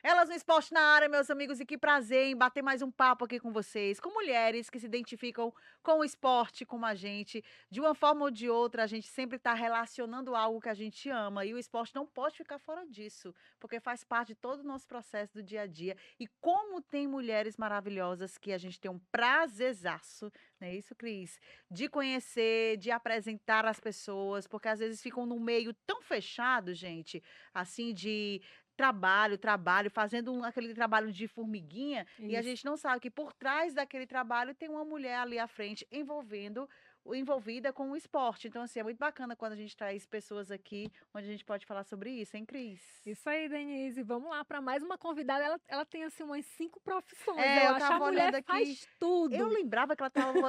Elas no Esporte na área, meus amigos, e que prazer em bater mais um papo aqui com vocês, com mulheres que se identificam com o esporte, como a gente. De uma forma ou de outra, a gente sempre está relacionando algo que a gente ama, e o esporte não pode ficar fora disso, porque faz parte de todo o nosso processo do dia a dia. E como tem mulheres maravilhosas que a gente tem um prazerzaço, não é isso, Cris? De conhecer, de apresentar às pessoas, porque às vezes ficam num meio tão fechado, gente, assim, de trabalho, trabalho, fazendo aquele trabalho de formiguinha, e a Isso. gente não sabe que por trás daquele trabalho tem uma mulher ali à frente envolvida com o esporte. Então, assim, é muito bacana quando a gente traz pessoas aqui onde a gente pode falar sobre isso, hein, Cris? Isso aí, Denise. Vamos lá para mais uma convidada. Ela tem assim umas 5 profissões, É, eu eu acho. A estava mulher olhando aqui, faz eu tudo. lembrava que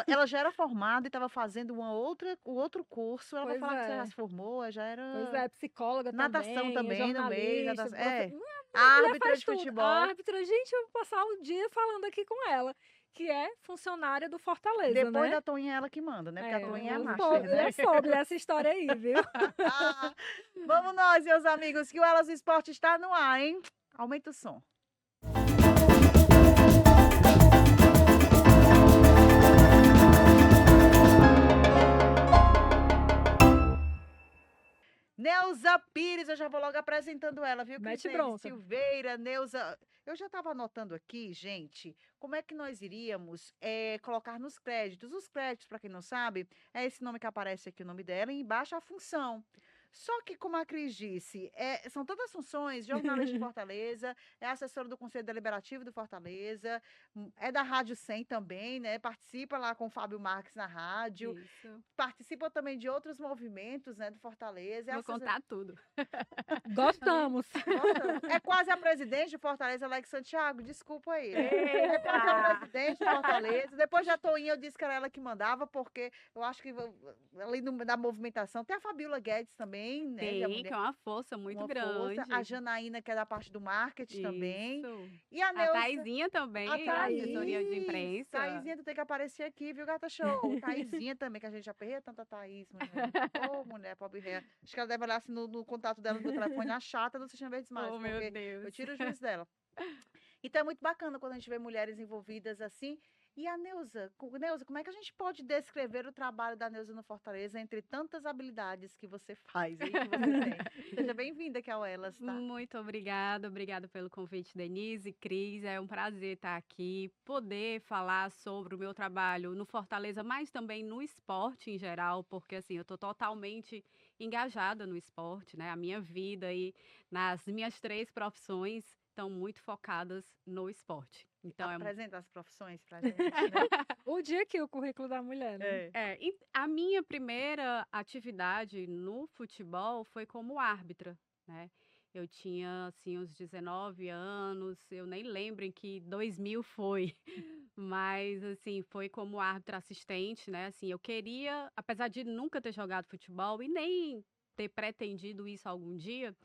ela já era formada e estava fazendo o outro curso. Ela vai Pois falar que você já é. se formou, já Pois era é, psicóloga natação também, é também no meio, jornalista, natação. É, a mulher árbitra faz de tudo. A futebol. árbitra, gente, eu vou passar o dia falando aqui com ela, que é funcionária do Fortaleza, Depois né? da Toinha é ela que manda, né? Porque a É, Toinha é a eu master, né? já soube dessa história aí, viu? Vamos nós, meus amigos, que o Elas do Esporte está no ar, hein? Aumenta o som. Neuza Pires, eu já vou logo apresentando ela, viu, Mete Crislene bronca. Silveira, Neuza. Eu já estava anotando aqui, gente, como é que nós iríamos colocar nos créditos. Os créditos, para quem não sabe, é esse nome que aparece aqui, o nome dela, e embaixo a função. Só que, como a Cris disse, são tantas funções, jornalista de Fortaleza, é assessora do Conselho Deliberativo do Fortaleza, é da Rádio 100 também, né? Participa lá com o Fábio Marques na rádio, Isso. participa também de outros movimentos, né, do Fortaleza, é Vou assessora. contar tudo. Gostamos. Gosta? É quase a presidente de Fortaleza, Alex Santiago, desculpa aí. É quase a Eita! presidente de Fortaleza. Depois da Toinha, eu disse que era ela que mandava, porque eu acho que ali da movimentação tem a Fabiola Guedes também, né? Que é Tem, que mulher, é uma força muito uma força. A grande. Janaína, que é da parte do marketing também. Isso. E a A Neuza. Taizinha A também, da assessoria de Thaís. imprensa. Thaisinha, tu tem que aparecer aqui, viu, gata show? Thaisinha também, que a gente já perrei tanta Thaís, mulher. Ô, mulher, pobre ré. Acho que ela deve olhar assim no contato dela no meu telefone, a chata do Sistema Verdes Mais, Oh, meu porque eu Deus. tiro o juízo dela. Então é muito bacana quando a gente vê mulheres envolvidas assim. E a Neuza, como é que a gente pode descrever o trabalho da Neuza no Fortaleza entre tantas habilidades que você faz aí, que você tem? Seja bem-vinda aqui ao Elas, tá? Muito obrigada, obrigada pelo convite, Denise, Cris. É um prazer estar aqui, poder falar sobre o meu trabalho no Fortaleza, mas também no esporte em geral, porque assim, eu estou totalmente engajada no esporte, né? A minha vida e nas minhas 3 profissões estão muito focadas no esporte. Então Apresenta as profissões pra gente, né? O dia que o currículo da mulher, né? É. e a minha primeira atividade no futebol foi como árbitra, né. Eu tinha, assim, uns 19 anos, eu nem lembro em que 2000 foi, mas, assim, foi como árbitra assistente, né, assim, eu queria, apesar de nunca ter jogado futebol e nem ter pretendido isso algum dia,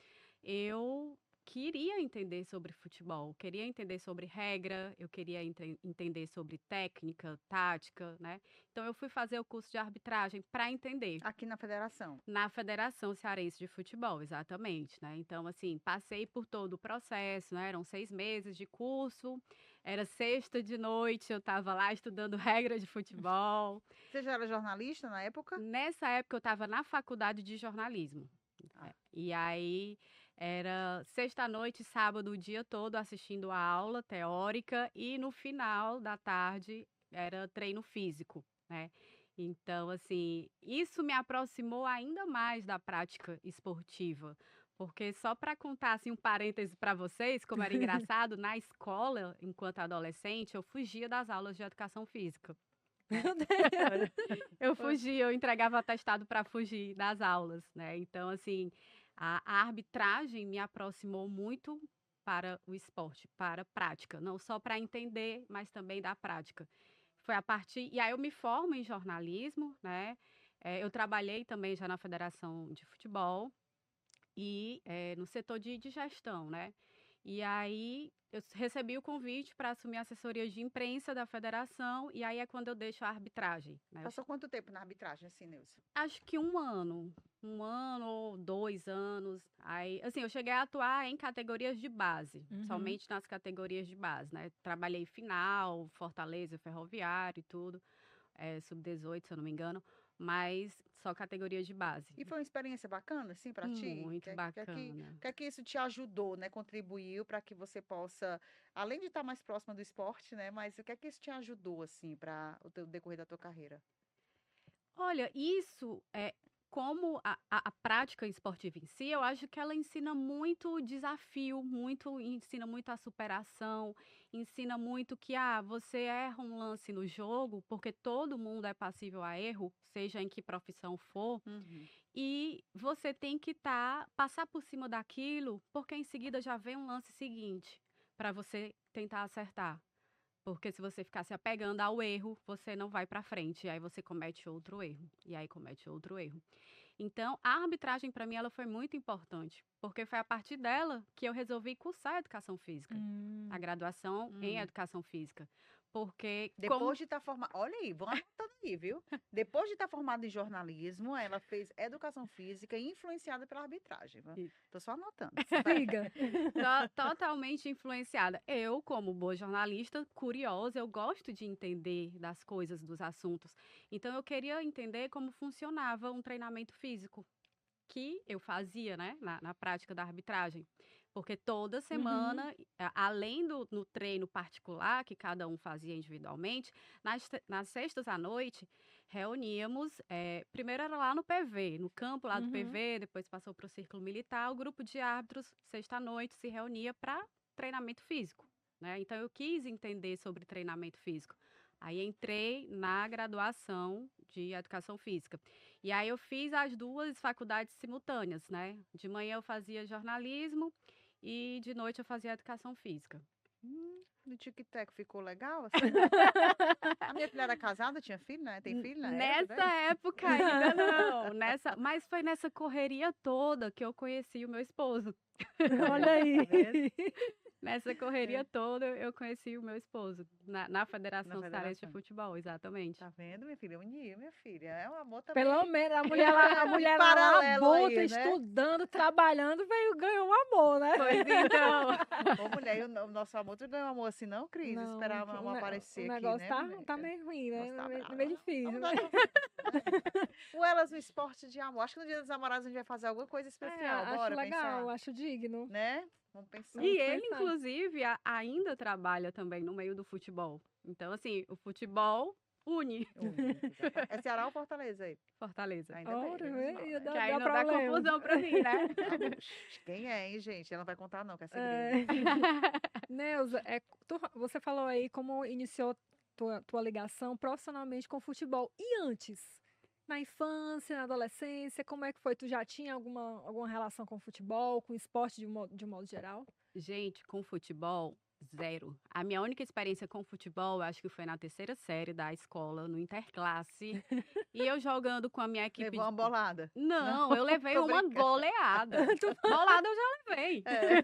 eu queria entender sobre futebol, queria entender sobre regra, eu queria entender sobre técnica, tática, né. Então eu fui fazer o curso de arbitragem para entender. Aqui na federação. Na Federação Cearense de Futebol, exatamente, né. Então, assim, passei por todo o processo, né, eram 6 meses de curso, era sexta de noite, eu estava lá estudando regra de futebol. Você já era jornalista na época? Nessa época eu estava na faculdade de jornalismo. Ah, E aí era sexta à noite, sábado, o dia todo assistindo a aula teórica e no final da tarde era treino físico, né. Então, assim, isso me aproximou ainda mais da prática esportiva, porque só para contar, assim, um parêntese para vocês, como era engraçado, na escola, enquanto adolescente, eu fugia das aulas de educação física, né. Meu Deus. olha. Eu fugia, eu entregava atestado para fugir das aulas, né. Então, assim, a arbitragem me aproximou muito para o esporte, para a prática, não só para entender, mas também da prática. Foi a partir e aí eu me formo em jornalismo, né, eu trabalhei também já na federação de futebol e, no setor de gestão, né. E aí eu recebi o convite para assumir a assessoria de imprensa da federação, e aí é quando eu deixo a arbitragem, né? Passou quanto tempo na arbitragem, assim, Nilce? Acho que 1 ano ou 2 anos. Aí, assim, eu cheguei a atuar em categorias de base, somente nas categorias de base, né? Trabalhei final, Fortaleza, Ferroviário e tudo, sub-18, se eu não me engano, mas só categorias de base. E foi uma experiência bacana, assim, para ti? Muito Que bacana. que é que isso te ajudou, né? Contribuiu para que você possa, além de estar mais próxima do esporte, né? Mas o que é que isso te ajudou, assim, para o teu decorrer da tua carreira? Olha, isso é como a prática esportiva em si, eu acho que ela ensina muito desafio, ensina muito a superação, ensina muito que você erra um lance no jogo, porque todo mundo é passível a erro, seja em que profissão for, Uhum. e você tem que passar por cima daquilo, porque em seguida já vem um lance seguinte para você tentar acertar. Porque se você ficar se apegando ao erro, você não vai para frente, e aí você comete outro erro, e aí comete outro erro. Então, a arbitragem para mim ela foi muito importante, porque foi a partir dela que eu resolvi cursar educação física, a graduação em Hum. educação física, porque Depois de estar formada, olha aí, vão anotando aí, viu? Depois de estar formada em jornalismo, ela fez educação física influenciada pela arbitragem. Isso. Tô só anotando. Siga. Totalmente influenciada. Eu, como boa jornalista, curiosa, eu gosto de entender das coisas, dos assuntos. Então, eu queria entender como funcionava um treinamento físico, que eu fazia, né, na prática da arbitragem. Porque toda semana, além no treino particular, que cada um fazia individualmente, nas sextas à noite, reuníamos, primeiro era lá no PV, no campo lá do PV, depois passou para o Círculo Militar, o grupo de árbitros, sexta à noite, se reunia para treinamento físico, né? Então, eu quis entender sobre treinamento físico. Aí, entrei na graduação de Educação Física. E aí, eu fiz as duas faculdades simultâneas, né? De manhã eu fazia jornalismo e de noite eu fazia Educação Física. No tic-tac ficou legal, assim? A minha filha era casada, tinha filho, né? Tem filho na época, Nessa né? época ainda não, mas foi nessa correria toda que eu conheci o meu esposo. Olha aí. Tá vendo? Nessa correria toda eu conheci o meu esposo, na Federação Cearense de federação. Futebol, exatamente. Tá vendo, minha filha? Unir, minha filha. É um amor Pelo também. menos a mulher lá, De lá paralelo labuta, aí, né? estudando, trabalhando, ganhou um amor, né? Pois então. Ô, mulher, e o nosso amor, tu ganhou amor assim, não, Cris? Não, Esperar meu o amor o aparecer aqui, negócio né, tá boneca? meio ruim, né? Nossa, tá brava. Meio difícil, Vamos né? dar o Elas no Esporte de Amor. Acho que no Dia dos Namorados a gente vai fazer alguma coisa especial. Acho Bora legal, pensar, acho digno. né? Vamos pensar. E Vamos ele, pensar. inclusive, ainda trabalha também no meio do futebol. Então, assim, o futebol une É Ceará ou Fortaleza aí? Fortaleza. Ainda bem, Ora, menos mal, ia né? Que aí dar não dá problema. confusão pra mim, né? Ah, oxe, quem é, hein, gente? Ela não vai contar não, que é É. segredo. Neuza, você falou aí como iniciou tua ligação profissionalmente com o futebol. E antes? Na infância, na adolescência, como é que foi? Tu já tinha alguma relação com o futebol, com o esporte de um modo geral? Gente, com futebol, zero. A minha única experiência com futebol, eu acho que foi na terceira série da escola, no Interclasse. E eu jogando com a minha equipe. Levou uma bolada. Não, eu levei tô uma brincando. goleada. Bolada eu já levei. É.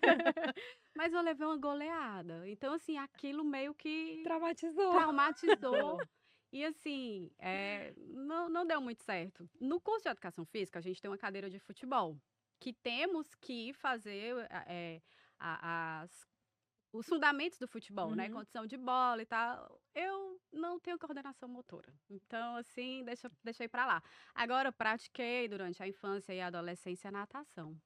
Mas eu levei uma goleada. Então, assim, aquilo meio que Traumatizou. traumatizou. E assim, não deu muito certo. No curso de educação física, a gente tem uma cadeira de futebol, que temos que fazer os fundamentos do futebol, né? Condição de bola e tal. Eu não tenho coordenação motora. Então, assim, deixei pra lá. Agora, eu pratiquei durante a infância e a adolescência natação.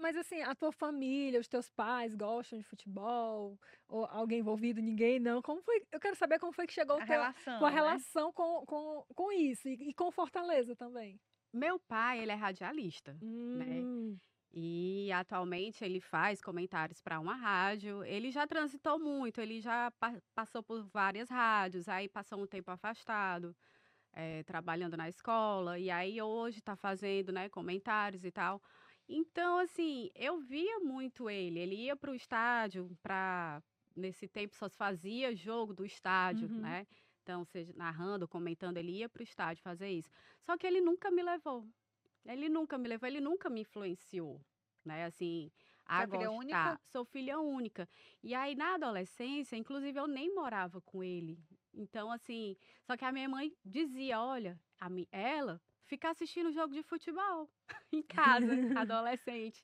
Mas assim, a tua família, os teus pais gostam de futebol? Ou alguém envolvido? Ninguém, não? Como foi? Eu quero saber como foi que chegou A relação, tua né? relação com isso e com Fortaleza também. Meu pai, ele é radialista, né? Hum, E atualmente ele faz comentários para uma rádio. Ele já transitou muito, ele já passou por várias rádios, aí passou um tempo afastado, trabalhando na escola, e aí hoje está fazendo, né, comentários e tal. Então, assim, eu via muito ele. Ele ia para o estádio, nesse tempo só se fazia jogo do estádio, né? Então, seja narrando, comentando, ele ia para o estádio fazer isso. Só que ele nunca me levou. Ele nunca me levou, ele nunca me influenciou, né? Assim, Você a é filha gostar. única? Sou filha única. E aí, na adolescência, inclusive, eu nem morava com ele. Então, assim, só que a minha mãe dizia, olha, ela fica assistindo jogo de futebol em casa, adolescente.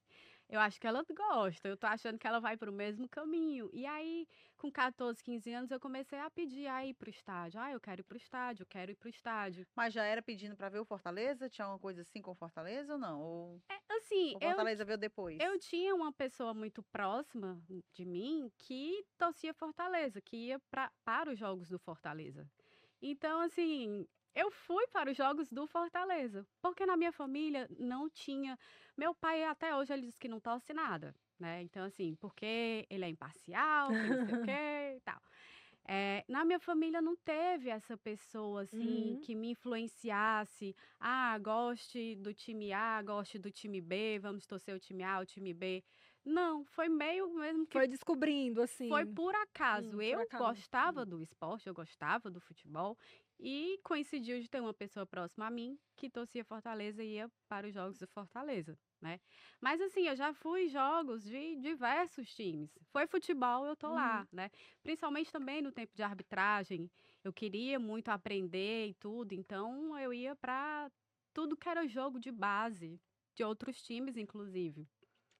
Eu acho que ela gosta, eu tô achando que ela vai pro mesmo caminho. E aí, com 14, 15 anos, eu comecei a pedir a ir pro estádio. Ah, eu quero ir pro estádio, eu quero ir pro estádio. Mas já era pedindo pra ver o Fortaleza? Tinha alguma coisa assim com o Fortaleza ou não? Ou Assim, o Fortaleza veio depois? eu tinha uma pessoa muito próxima de mim que torcia Fortaleza, que ia para os jogos do Fortaleza. Então, assim, eu fui para os jogos do Fortaleza, porque na minha família não tinha. Meu pai, até hoje, ele diz que não torce nada, né? Então, assim, porque ele é imparcial, que não sei o quê e tal. Na minha família não teve essa pessoa, assim, Uhum. que me influenciasse. Ah, goste do time A, goste do time B, vamos torcer o time A, o time B. Não, foi meio mesmo que Foi descobrindo, foi assim. por acaso. Por Eu acaso. gostava do esporte, eu gostava do futebol e coincidiu de ter uma pessoa próxima a mim que torcia Fortaleza e ia para os jogos do Fortaleza, né? Mas assim, eu já fui em jogos de diversos times. Foi futebol, eu tô Uhum. lá, né? Principalmente também no tempo de arbitragem. Eu queria muito aprender e tudo, então eu ia para tudo que era jogo de base, de outros times, inclusive.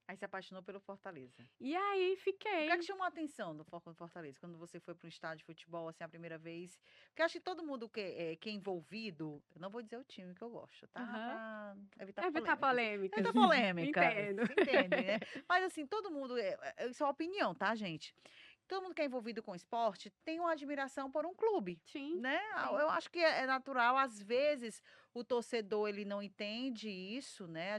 Aí se apaixonou pelo Fortaleza. E aí O que é que fiquei. chamou a atenção do Fortaleza quando você foi para um estádio de futebol assim a primeira vez? Porque eu acho que todo mundo que é envolvido, eu não vou dizer o time que eu gosto, tá? Aham. Para evitar Evitar polêmicas. polêmicas. Evitar polêmicas, Entendo. entende, né? Mas assim, todo mundo, isso é uma opinião, tá, gente? Todo mundo que é envolvido com esporte tem uma admiração por um clube, Sim, né? sim. Eu acho que é natural, às vezes o torcedor ele não entende isso, né?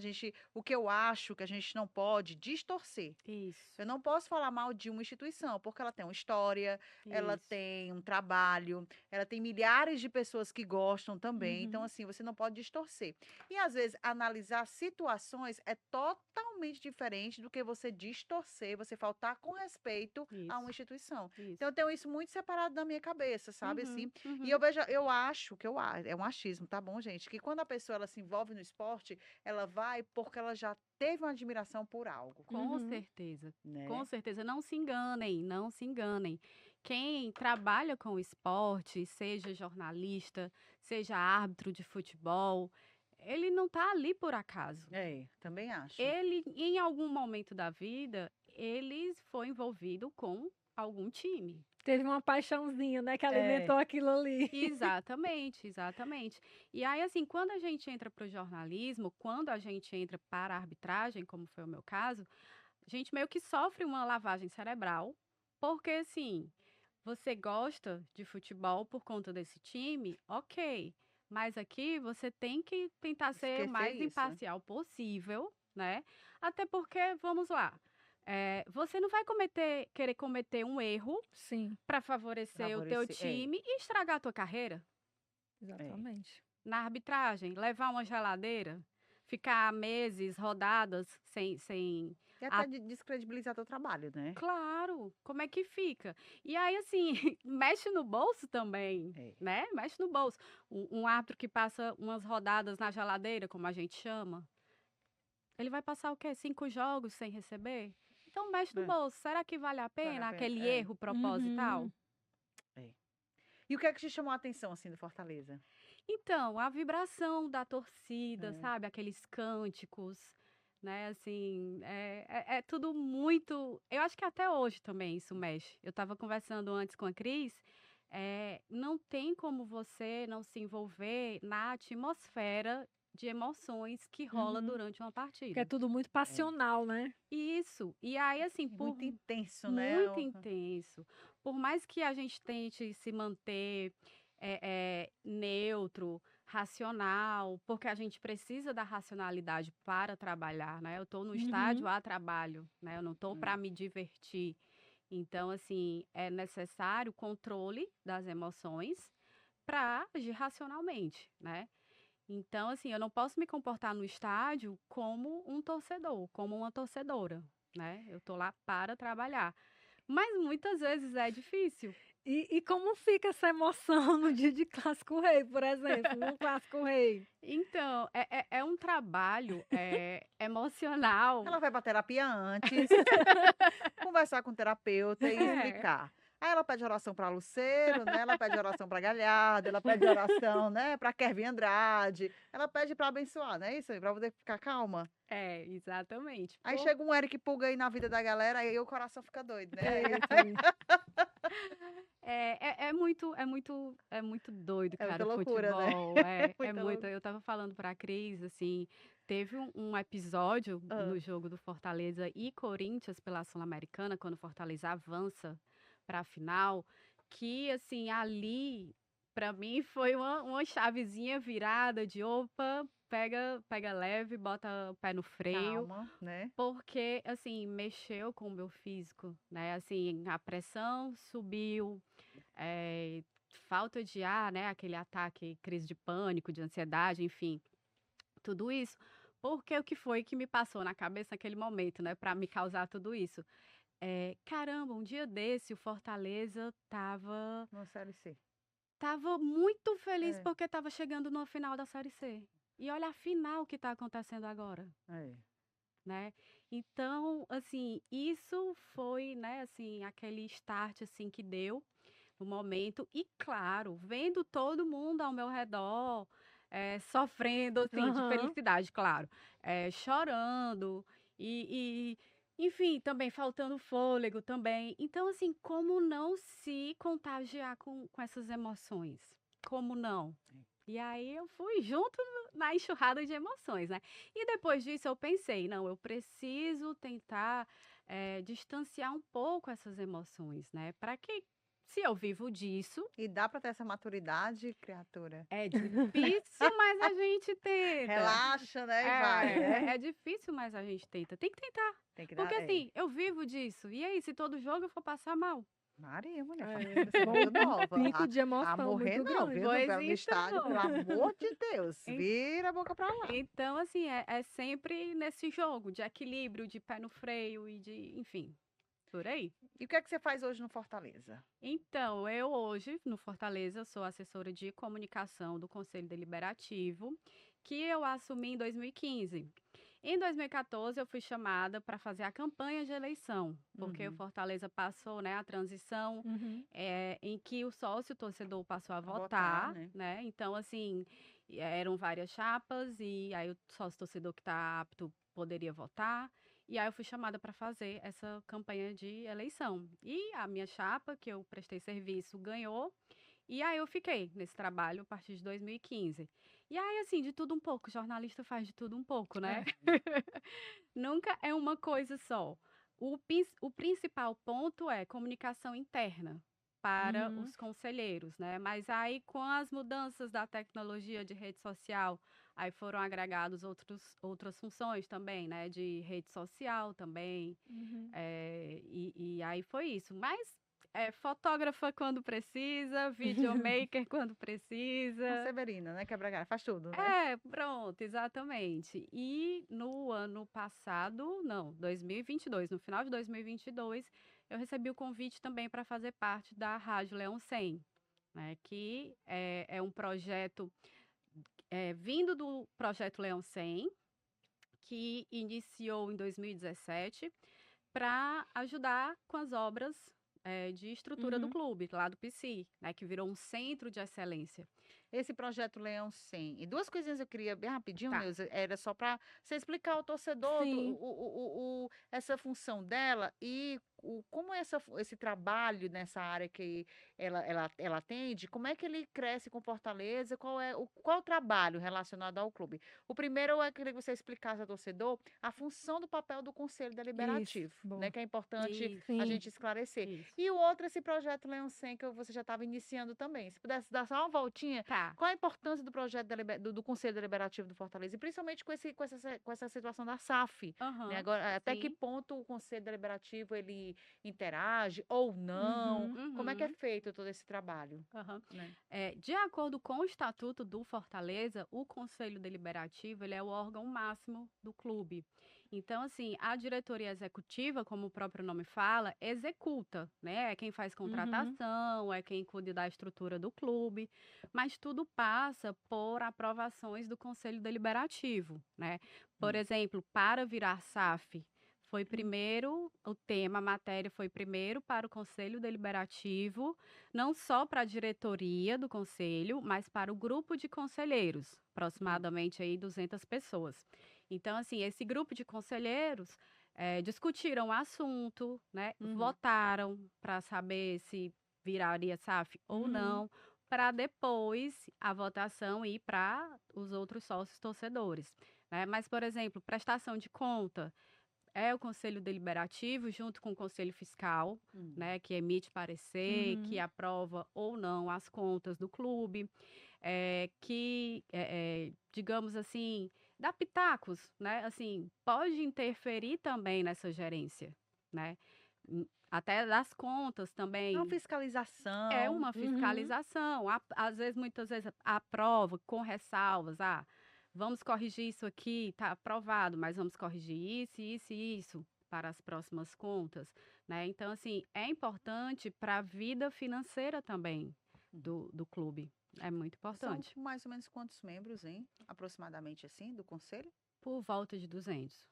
O que eu acho que a gente não pode distorcer. Isso, Eu não posso falar mal de uma instituição, porque ela tem uma história, ela isso. tem um trabalho, ela tem milhares de pessoas que gostam também. Então, Uhum. assim, você não pode distorcer. E às vezes analisar situações é totalmente diferente do que você distorcer, você faltar com respeito a uma Isso, instituição. isso. Então, eu tenho isso muito separado da minha cabeça, sabe Uhum, assim? E uhum. eu acho que é um achismo, tá bom, gente? Que quando a pessoa ela se envolve no esporte, ela vai porque ela já teve uma admiração por algo, Com Uhum. certeza, com né? certeza. Não se enganem, não se enganem. Quem trabalha com esporte, seja jornalista, seja árbitro de futebol, ele não está ali por acaso. É, também acho. Ele, em algum momento da vida, ele foi envolvido com algum time. Teve uma paixãozinha, né, que É, alimentou aquilo ali. Exatamente, exatamente. E aí, assim, quando a gente entra para o jornalismo, quando a gente entra para a arbitragem, como foi o meu caso, a gente meio que sofre uma lavagem cerebral, porque, assim, você gosta de futebol por conta desse time, ok. Mas aqui você tem que tentar ser o esquecer mais isso. imparcial possível, né? Até porque, vamos lá, você não vai querer cometer um erro Sim, para favorecer o teu Favorecer. time e estragar a tua carreira É. exatamente. na arbitragem, levar uma geladeira, ficar meses, rodadas sem E até a descredibilizar teu trabalho, né? claro, como é que fica? E aí, assim, mexe no bolso também, É. né? Mexe no bolso. Um árbitro que passa umas rodadas na geladeira, como a gente chama, ele vai passar o quê? 5 jogos sem receber? Então mexe no É. bolso. Será que vale a Vale a pena pena. aquele É. erro proposital? Uhum. É. E o que é que te chamou a atenção, assim, do Fortaleza? Então, a vibração da torcida, É. sabe, aqueles cânticos, né, assim, é tudo muito eu acho que até hoje também isso mexe. Eu estava conversando antes com a Cris, não tem como você não se envolver na atmosfera de emoções que rola Uhum. durante uma Porque é partida. tudo muito É. passional, né? Isso. E aí, assim, É por muito intenso, né? muito intenso. Por mais que a gente tente se manter neutro, racional, porque a gente precisa da racionalidade para trabalhar, né? Eu estou no estádio Uhum. a trabalho, né? Eu não estou para É. me divertir. Então, assim, é necessário controle das emoções para agir racionalmente, né? Então, assim, eu não posso me comportar no estádio como um torcedor, como uma torcedora, né? Eu tô lá para trabalhar. Mas muitas vezes é difícil. E como fica essa emoção no dia de Clássico Rei, por exemplo, num Clássico Rei? Então, é um trabalho emocional. Ela vai pra terapia antes, conversar com o terapeuta e É, explicar. Aí ela pede oração para Luceiro, né? Ela pede oração para Galhardo, ela pede oração, né, para Kevin Andrade. Ela pede para abençoar, não é isso? Para poder ficar calma. exatamente. Aí chega um Eric Pulga aí na vida da galera, aí o coração fica doido, né? Aí Eita, É muito doido, é muita cara, o loucura, né? futebol. É Muita muito. loucura. Eu tava falando pra Cris, assim, teve um episódio Ah, no jogo do Fortaleza e Corinthians pela Sul-Americana, quando o Fortaleza avança pra final, que, assim, ali, pra mim, foi uma chavezinha virada de opa, pega leve, bota o pé no freio. calma, né? Porque, assim, mexeu com o meu físico, né? Assim, a pressão subiu, eh, falta de ar, né? Aquele ataque, crise de pânico, de ansiedade, enfim, tudo isso. Porque o que foi que me passou na cabeça naquele momento, né? Para me causar tudo isso? Caramba, um dia desse o Fortaleza No Série C. tava muito feliz É, porque tava chegando no final da Série C. E olha a final que tá acontecendo agora. é. Né. Então, assim, isso foi, né, assim, aquele start, assim, que deu no momento e claro, vendo todo mundo ao meu redor, sofrendo, assim, de aham. felicidade, claro, chorando enfim, também faltando fôlego também. Então, assim, como não se contagiar com essas emoções? Como não? E aí eu fui junto na enxurrada de emoções, né. E depois disso eu pensei: "Não, eu preciso tentar, distanciar um pouco essas emoções, né, para que se eu vivo disso, E dá para ter essa maturidade, criatura? é difícil, mas a gente tenta". Relaxa, né? E vai, né? É difícil, mas a gente tenta. Tem que tentar, Tem que porque dar. É. assim, eu vivo disso, e aí se todo jogo eu for passar mal? Maria, mulher, É, você é muito um nova. pico de A emoção morrer muito não, grande. viu? Pois No estádio, pelo então. amor de Deus. Vira a boca pra lá. Então, assim, é sempre nesse jogo de equilíbrio, de pé no freio e de, enfim, por aí. E o que é que você faz hoje no Fortaleza? Então, eu hoje, no Fortaleza, sou assessora de comunicação do Conselho Deliberativo, que eu assumi em 2015. Em 2014, eu fui chamada para fazer a campanha de eleição, porque o Uhum. Fortaleza passou, né, a transição Uhum. em que o sócio torcedor passou a A votar, votar, né? né? Então, assim, eram várias chapas e aí o sócio torcedor que está apto poderia votar. E aí eu fui chamada para fazer essa campanha de eleição. E a minha chapa, que eu prestei serviço, ganhou. E aí eu fiquei nesse trabalho a partir de 2015. E aí, assim, de tudo um pouco, jornalista faz de tudo um pouco, né? É. Nunca é uma coisa só. O principal ponto é comunicação interna para Uhum. os conselheiros, né? Mas aí, com as mudanças da tecnologia de rede social, aí foram agregados outras funções também, né? De rede social também. Uhum. E aí foi isso. Mas fotógrafa quando precisa, videomaker quando Uma precisa. Severina, né? Quebra galho, faz tudo, né? Pronto, exatamente. E no ano passado, não, 2022, no final de 2022, eu recebi o convite também para fazer parte da Rádio Leão 100, né, que é um projeto vindo do projeto Leão 100, que iniciou em 2017 para ajudar com as obras de estrutura do Uhum. clube, lá do PC, né, que virou um centro de excelência. Esse projeto Leão 100. E duas coisinhas eu queria bem rapidinho, Tá. Neuza, era só para você explicar ao torcedor Sim. essa função dela e como esse trabalho nessa área que ela atende, como é que ele cresce com Fortaleza, qual é o trabalho relacionado ao clube. O primeiro eu queria que você explicasse ao torcedor a função do papel do Conselho Isso. Deliberativo, né, Boa. que é importante Isso, a Sim. gente esclarecer. isso. E o outro, esse projeto Leão 100, que você já estava iniciando também. Se pudesse dar só uma voltinha, Tá. qual a importância do projeto do Conselho Deliberativo do Fortaleza? E principalmente com essa situação da SAF, né? Aham. Agora, até que Sim. ponto o Conselho Deliberativo ele interage ou não? Uhum. Como é que é Uhum. feito todo esse trabalho, Aham. né? De acordo com o Estatuto do Fortaleza, o Conselho Deliberativo ele é o órgão máximo do clube. Então, assim, a diretoria executiva, como o próprio nome fala, executa, né? É quem faz Uhum. contratação, é quem cuida da estrutura do clube, mas tudo passa por aprovações do Conselho Deliberativo, né? Por Hum. exemplo, para virar SAF, foi Hum. primeiro, o tema, a matéria foi primeiro para o Conselho Deliberativo, não só para a diretoria do conselho, mas para o grupo de conselheiros, aproximadamente aí 200 pessoas. Então, assim, esse grupo de conselheiros discutiram o assunto, né? Uhum. Votaram para saber se viraria SAF ou Uhum. não, para depois a votação ir para os outros sócios torcedores, né? Mas, por exemplo, prestação de conta é o Conselho Deliberativo junto com o Conselho Fiscal, Hum. né? Que emite parecer, que Uhum. aprova ou não as contas do clube digamos assim, dá pitacos, né? Assim, pode interferir também nessa gerência, né? Até das contas É uma também. É fiscalização. uma Uhum. fiscalização. Às vezes, muitas vezes, aprova com ressalvas. Ah, vamos corrigir isso aqui, está aprovado, mas vamos corrigir isso, isso e isso para as próximas contas, né? Então, assim, é importante para a vida financeira também Hum. do clube. É muito São importante. mais ou menos quantos membros, hein? Aproximadamente assim, do conselho? Por volta de 200.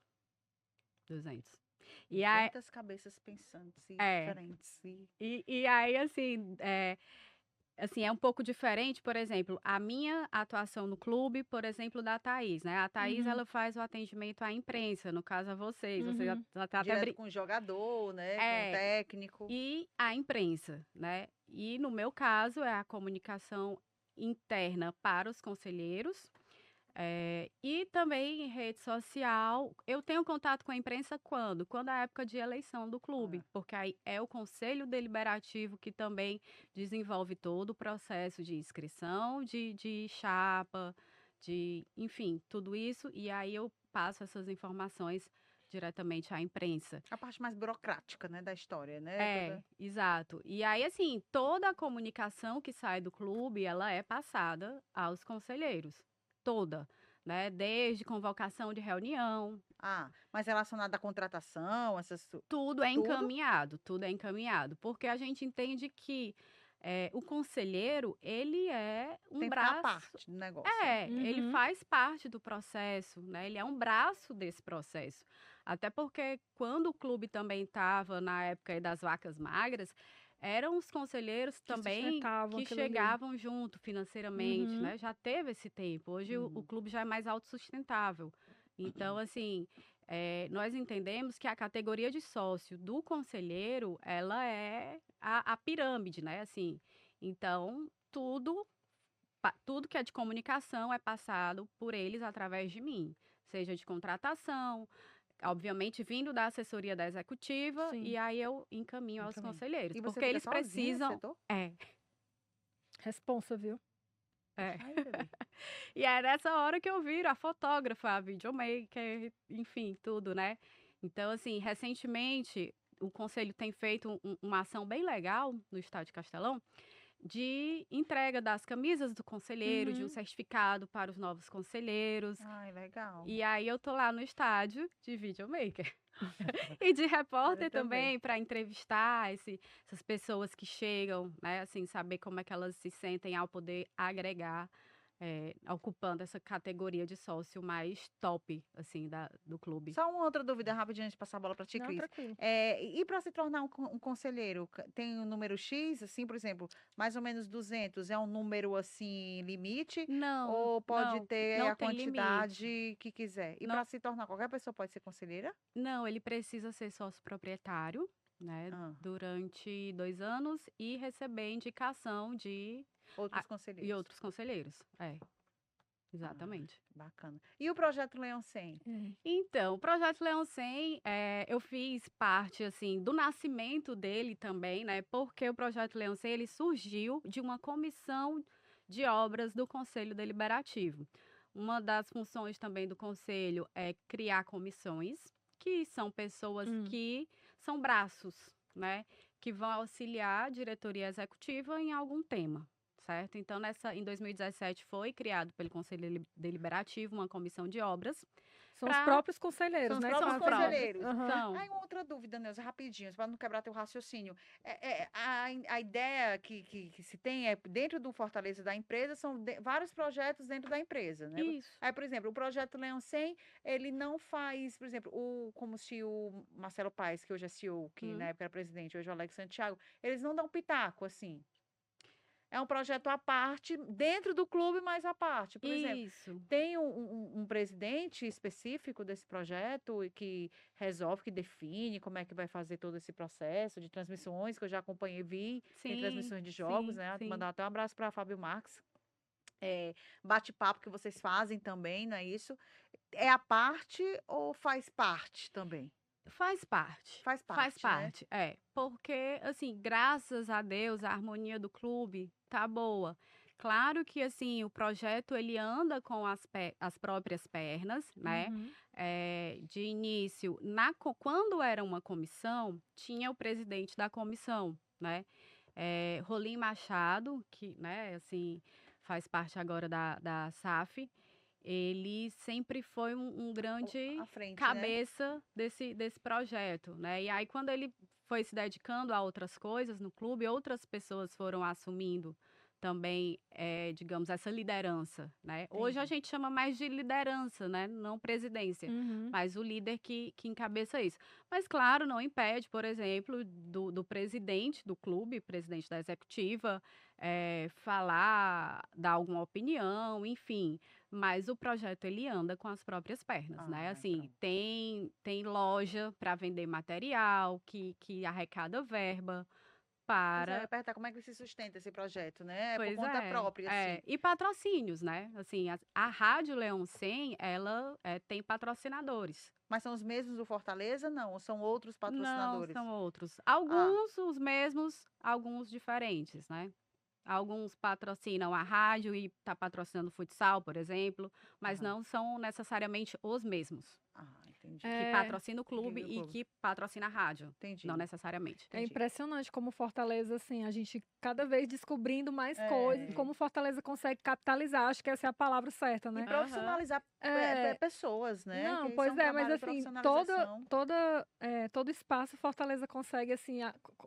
200. E aí, 200 cabeças pensantes e é, diferentes. e aí assim, é um pouco diferente, por exemplo, a minha atuação no clube, por exemplo, da Thaís, né? A Thaís, Uhum. ela faz o atendimento à imprensa, no caso a vocês, você já, Uhum. já tá até Direto com o jogador, né? Com o é, técnico. e a imprensa, né? E no meu caso é a comunicação interna para os conselheiros. E também em rede social, eu tenho contato com a imprensa quando? Quando é a época de eleição do clube, Ah, porque aí é o Conselho Deliberativo que também desenvolve todo o processo de inscrição de chapa, enfim, tudo isso, e aí eu passo essas informações diretamente à imprensa. a parte mais burocrática, né, da história, né? É, Toda. exato. E aí, assim, toda a comunicação que sai do clube, ela é passada aos conselheiros. Toda, né? Desde convocação de reunião, Ah, mas relacionado à contratação, essas tudo tudo é encaminhado, porque a gente entende que o conselheiro, ele é um tem que ficar à braço, parte do negócio, né? ele Uhum. faz parte do processo, né? Ele é um braço desse processo. Até porque quando o clube também estava na época aí das vacas magras, eram os conselheiros Que também sustentavam que aquilo ali. chegavam junto financeiramente, Uhum. né? Já teve esse tempo. Hoje o Uhum. clube já é mais autossustentável. Então, assim, nós entendemos que a categoria de sócio do conselheiro, ela é a pirâmide, né? Assim, então, tudo que é de comunicação é passado por eles através de mim, seja de contratação, obviamente vindo da assessoria da executiva, e Sim. aí eu encaminho aos Encaminho. conselheiros, E você porque fica eles sozinha nesse precisam. setor? É, Responsa, viu? é. Ai, bebê. E é nessa hora que eu viro a fotógrafa, a videomaker, enfim, tudo, né? Então, assim, recentemente o conselho tem feito uma ação bem legal no Estádio Castelão, de entrega das camisas do conselheiro, de um Uhum. certificado para os novos conselheiros. Ai, legal. E aí eu tô lá no estádio de videomaker e de Eu repórter também. também para entrevistar essas pessoas que chegam, né? Assim, saber como é que elas se sentem ao poder agregar, ocupando essa categoria de sócio mais top, assim, do clube. Só uma outra dúvida rapidinho antes de passar a bola para ti, Não, Cris. tranquilo. E para se tornar um conselheiro, tem um número X, assim, por exemplo, mais ou menos 200 é um número, assim, limite? Não, Ou pode não, ter não a tem limite. quantidade que quiser? E para Não, se tornar, qualquer pessoa pode ser conselheira? não, ele precisa ser sócio proprietário, né, Ah, durante 2 anos e receber indicação outros a- e conselheiros. outros conselheiros. É, Ah, exatamente. bacana. E o projeto Leão 100? É. Então, o Projeto Leão 100, eu fiz parte, assim, do nascimento dele também, né? Porque o Projeto Leão 100, ele surgiu de uma comissão de obras do Conselho Deliberativo. Uma das funções também do Conselho é criar comissões, que são pessoas Hum. que são braços, né? Que vão auxiliar a diretoria executiva em algum tema. Certo? Então, em 2017, foi criado pelo Conselho Deliberativo uma comissão de obras, São os pra- próprios conselheiros, São os né? próprios que fazem. conselheiros. Aham. São. Aí, uma outra dúvida, Neuza, rapidinho, para não quebrar teu raciocínio. A ideia que se tem é, dentro do Fortaleza da empresa, são vários projetos dentro da empresa, né? Isso. Aí, por exemplo, o projeto Leão 100, ele não faz, por exemplo, como se o Marcelo Paes, que hoje é CEO, que na época era presidente, hoje é o Alex Santiago, eles não dão pitaco, assim. É um projeto à parte, dentro do clube, mas à parte. Por exemplo, Isso. tem um presidente específico desse projeto e que resolve, que define como é que vai fazer todo esse processo de transmissões, que eu já acompanhei, vi, tem Sim, transmissões de jogos, sim, né? sim. Mandar até um abraço para Fábio Marques. Bate-papo que vocês fazem também, não é isso? É a parte ou faz parte também? Faz parte. Faz Faz parte, né? parte, é. Porque, assim, graças a Deus, a harmonia do clube tá boa. Claro que, assim, o projeto, ele anda com as próprias pernas, né? Uhum. De início, quando era uma comissão, tinha o presidente da comissão, né? Rolim Machado, que, né, assim, faz parte agora da SAF, ele sempre foi um grande À frente, né? cabeça desse projeto, né? E aí, quando ele foi se dedicando a outras coisas no clube, outras pessoas foram assumindo também, digamos, essa liderança, né? Hoje a Entendi. gente chama mais de liderança, né? Não presidência, Uhum. mas o líder que encabeça isso. Mas, claro, não impede, por exemplo, do presidente do clube, presidente da executiva, falar, dar alguma opinião, enfim. Mas o projeto ele anda com as próprias pernas, né? Assim, Pronto. tem loja para vender material, que arrecada verba Pois é, eu ia para. perguntar como é que se sustenta esse projeto, né? É por Pois conta própria, assim. e patrocínios, né? Assim, a Rádio Leão 100, ela tem patrocinadores. Mas são os mesmos do Fortaleza? Não, ou são outros Não, patrocinadores? são outros. Ah, Alguns os mesmos, alguns diferentes, né? Alguns patrocinam a rádio e está patrocinando o futsal, por exemplo, mas aham. não são necessariamente os mesmos. Entendi. Que É, patrocina o clube Do e clube. que patrocina a rádio. Entendi. Não necessariamente. é Entendi. impressionante como Fortaleza, assim, a gente cada vez descobrindo mais coisas, É. como Fortaleza consegue capitalizar, acho que essa é a palavra certa, E né? profissionalizar É, pessoas, né? Que não, isso é pois um é, mas trabalho de assim, profissionalização. todo espaço Fortaleza consegue, assim,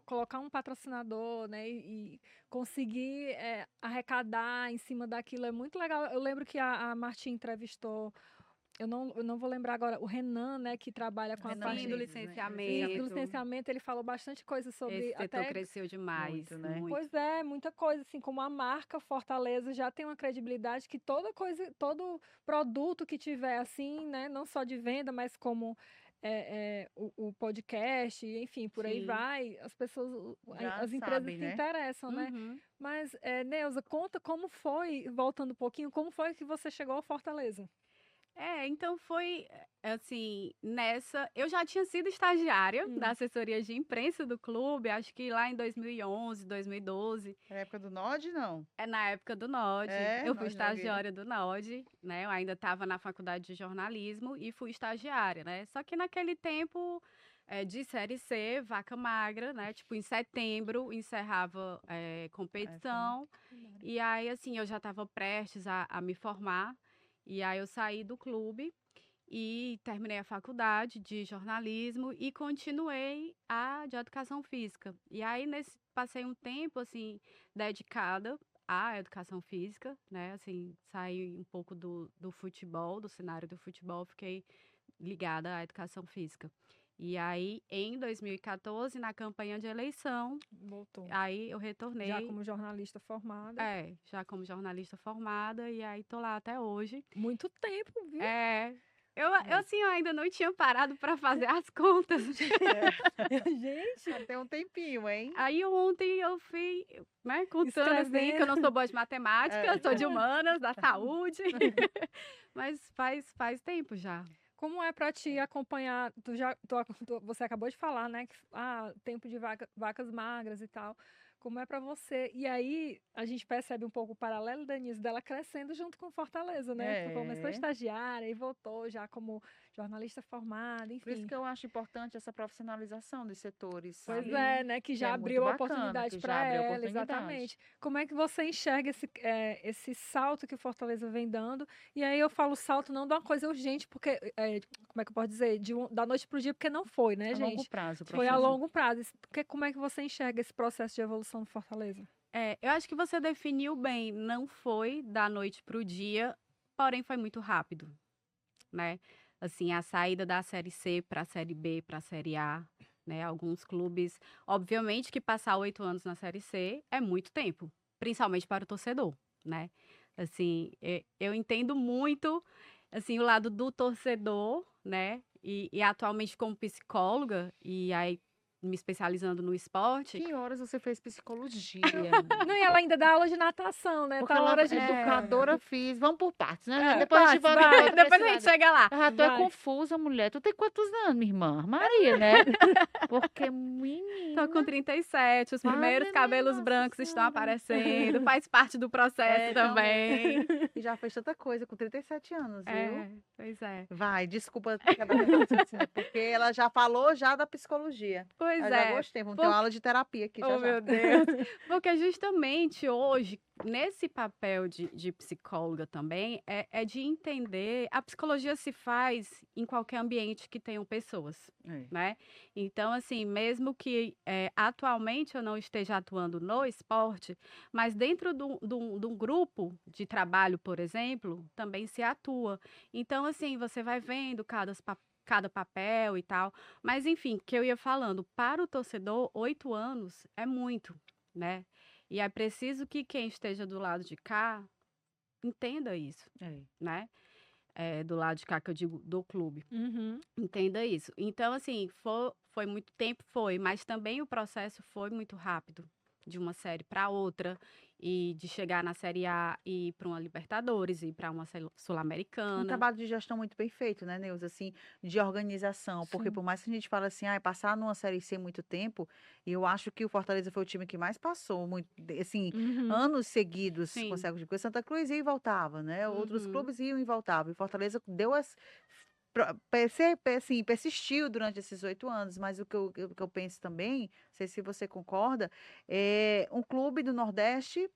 colocar um patrocinador, né, e conseguir arrecadar em cima daquilo, é muito legal. Eu lembro que a Martim entrevistou, eu não vou lembrar agora, o Renan, né, que trabalha com a Renan Sim, do parte Menezes, né? isso, do licenciamento. licenciamento, ele falou bastante coisa sobre, Esse setor até, cresceu demais, Muito, né? muito. pois é, muita coisa, assim, como a marca Fortaleza já tem uma credibilidade que toda coisa, todo produto que tiver, assim, né, não só de venda, mas como o podcast, enfim, por aí Sim. vai, as pessoas, Já as empresas sabem, se né? interessam, né? Uhum. Mas, Neuza, conta como foi, voltando um pouquinho, como foi que você chegou a Fortaleza? Então foi assim, eu já tinha sido estagiária da assessoria de imprensa do clube, acho que lá em 2011, 2012. Na época do NOD, não. É na época do NOD. É, Eu fui NOD Nogueira. estagiária do NOD, né? Eu ainda estava na faculdade de jornalismo e fui estagiária, né? Só que naquele tempo de Série C, vaca magra, né? Tipo, em setembro encerrava competição. E aí, assim, eu já estava prestes a me formar. E aí eu saí do clube e terminei a faculdade de jornalismo e continuei a de educação física. E aí passei um tempo assim dedicada à educação física, né? Assim, saí um pouco do futebol, do cenário do futebol, fiquei ligada à educação física. E aí, em 2014, na campanha de eleição, Voltou. aí eu Já retornei, como jornalista formada. já como jornalista formada, e aí tô lá até hoje. Muito tempo, viu? Eu assim, eu ainda não tinha parado para fazer as contas. Gente, Já tem um tempinho, hein? Aí ontem eu fui, né, contando assim, que eu não sou boa de matemática, É. sou de humanas, da saúde. Mas faz tempo já. como é pra ti acompanhar? Você acabou de falar, né? Que, tempo de vacas magras e tal. Como é pra você? E aí a gente percebe um pouco o paralelo, Denise, dela crescendo junto com Fortaleza, né? Começou É. estagiária e voltou já como jornalista formado, Por isso enfim. que eu acho importante essa profissionalização dos setores, Pois sabe? é, né? Que Que já é muito abriu a bacana, oportunidade que já para abriu a ela, oportunidade. exatamente. Como é que você enxerga esse salto que o Fortaleza vem dando? E aí eu falo salto não de uma coisa urgente, porque, como é que eu posso dizer? Da noite para o dia, porque não foi, né, A longo gente? prazo, o Foi a processo. longo prazo. Porque como é que você enxerga esse processo de evolução do Fortaleza? Eu acho que você definiu bem, não foi da noite para o dia, porém foi muito rápido, né? Assim, a saída da Série C para a Série B, para a Série A, né? Alguns clubes, obviamente que passar 8 anos na Série C é muito tempo, principalmente para o torcedor, né? Assim, eu entendo muito, assim, o lado do torcedor, né? E atualmente como psicóloga, e aí me especializando no esporte, Que horas você fez psicologia? Não, e ela ainda dá aula de natação, né? Porque Tá ela hora é de... educadora física. Vamos por partes, né? É, Depois a gente partes, volta vai. em outra depois a gente cidade. chega lá. Ah, tu é Vai. confusa, mulher. Tu tem quantos anos, minha irmã? Maria, né? Porque, Tô menina... com 37, os primeiros Ave, cabelos nossa brancos estão senhora. aparecendo, faz parte do processo também. E já fez tanta coisa com 37 anos, viu? Pois é. Vai, desculpa cada raciocínio, porque ela já falou já da psicologia. Pois Eu já é. gostei, vamos ter uma aula de terapia aqui já Oh, já. meu Deus. Porque justamente hoje, nesse papel de psicóloga também, é de entender, a psicologia se faz em qualquer ambiente que tenham pessoas, É. né? Então, assim, mesmo que atualmente eu não esteja atuando no esporte, mas dentro de um grupo de trabalho, por exemplo, também se atua. Então, assim, você vai vendo cada papel e tal. Mas, enfim, que eu ia falando, para o torcedor, 8 anos é muito, né? E é preciso que quem esteja do lado de cá entenda isso, É. né? Do lado de cá, que eu digo, do clube. Uhum. Entenda isso. Então, assim, foi muito tempo, mas também o processo foi muito rápido, de uma série para outra, e de chegar na Série A e ir para uma Libertadores, e ir para uma Um Sul-Americana. trabalho de gestão muito bem feito, né, Neuza? Assim, de organização. Porque Sim. por mais que a gente fale assim, passar numa Série C muito tempo, e eu acho que o Fortaleza foi o time que mais passou, muito, assim, Uhum. anos seguidos Sim. consecutivos. Porque Santa Cruz ia e voltava, né? Outros Uhum. clubes iam e voltavam. E Fortaleza deu assim, persistiu durante esses 8 anos, mas o que eu penso também, não sei se você concorda, é um clube do Nordeste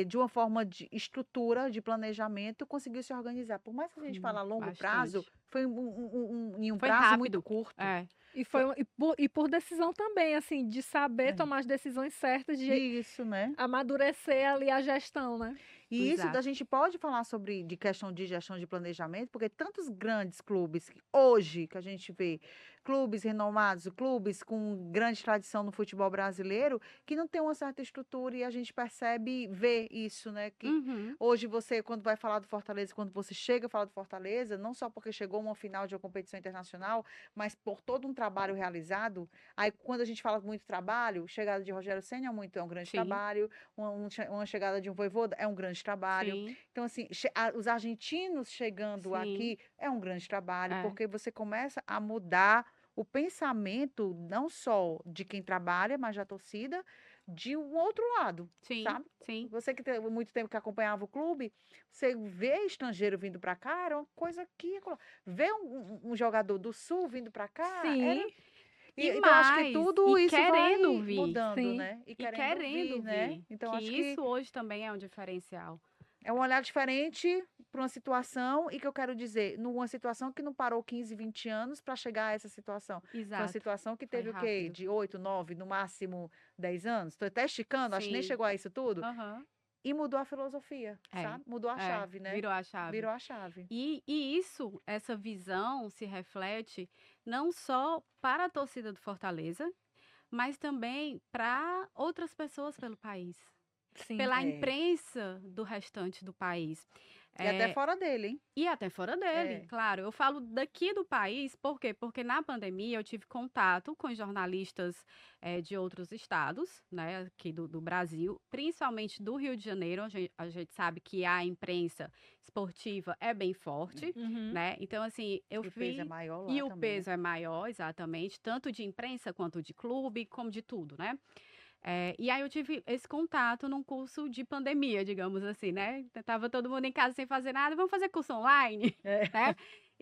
de uma forma de estrutura, de planejamento, conseguiu se organizar. Por mais que a gente fale a longo prazo, Bastante. foi em um Foi prazo muito rápido. curto. E, e por decisão também, assim, de saber É. tomar as decisões certas, de Isso, né? amadurecer ali a gestão, né? E isso Exato. a gente pode falar de questão de gestão de planejamento, porque tantos grandes clubes hoje que a gente vê, clubes renomados, clubes com grande tradição no futebol brasileiro, que não tem uma certa estrutura e a gente percebe, vê isso, né? Que Uhum. hoje você, quando vai falar do Fortaleza, quando você chega a falar do Fortaleza, não só porque chegou a uma final de uma competição internacional, mas por todo um trabalho realizado. Aí, quando a gente fala muito trabalho, chegada de Rogério Ceni é um grande Sim. trabalho, uma chegada de um Vojvoda é um grande trabalho. Sim. Então, assim, os argentinos chegando Sim. aqui é um grande trabalho, É. porque você começa a mudar o pensamento, não só de quem trabalha, mas da torcida, de um outro lado, Sim. sabe? Sim. Você que tem muito tempo que acompanhava o clube, você vê estrangeiro vindo para cá, era uma coisa que... Ver um jogador do Sul vindo para cá, Sim. era... E então, acho que mais, tudo e isso vai querendo vir. mudando, Sim. né? E querendo né? vir. Então, Que acho que isso hoje também é um diferencial. é um olhar diferente para uma situação e que eu quero dizer, numa situação que não parou 15, 20 anos para chegar a essa situação. Foi uma Exato. situação que Foi teve o quê? rápido. De 8, 9, no máximo 10 anos? Estou até esticando, acho que nem Sim. chegou a isso tudo. Aham. E mudou a filosofia, sabe? Mudou a chave, né? Virou a chave. Virou a chave. E isso, essa visão se reflete não só para a torcida do Fortaleza, mas também para outras pessoas pelo país. Sim. Pela imprensa do restante do país. E até fora dele, hein? E até fora dele, claro. Eu falo daqui do país, por quê? Porque na pandemia eu tive contato com jornalistas de outros estados, né, aqui do Brasil, principalmente do Rio de Janeiro. A gente sabe que a imprensa esportiva é bem forte, Uhum. né? Então, assim, eu E o fui... peso é maior lá E o também, peso é maior, exatamente, tanto de imprensa quanto de clube, como de tudo, né? E aí eu tive esse contato num curso de pandemia, digamos assim, né? Tava todo mundo em casa sem fazer nada, vamos fazer curso online, né?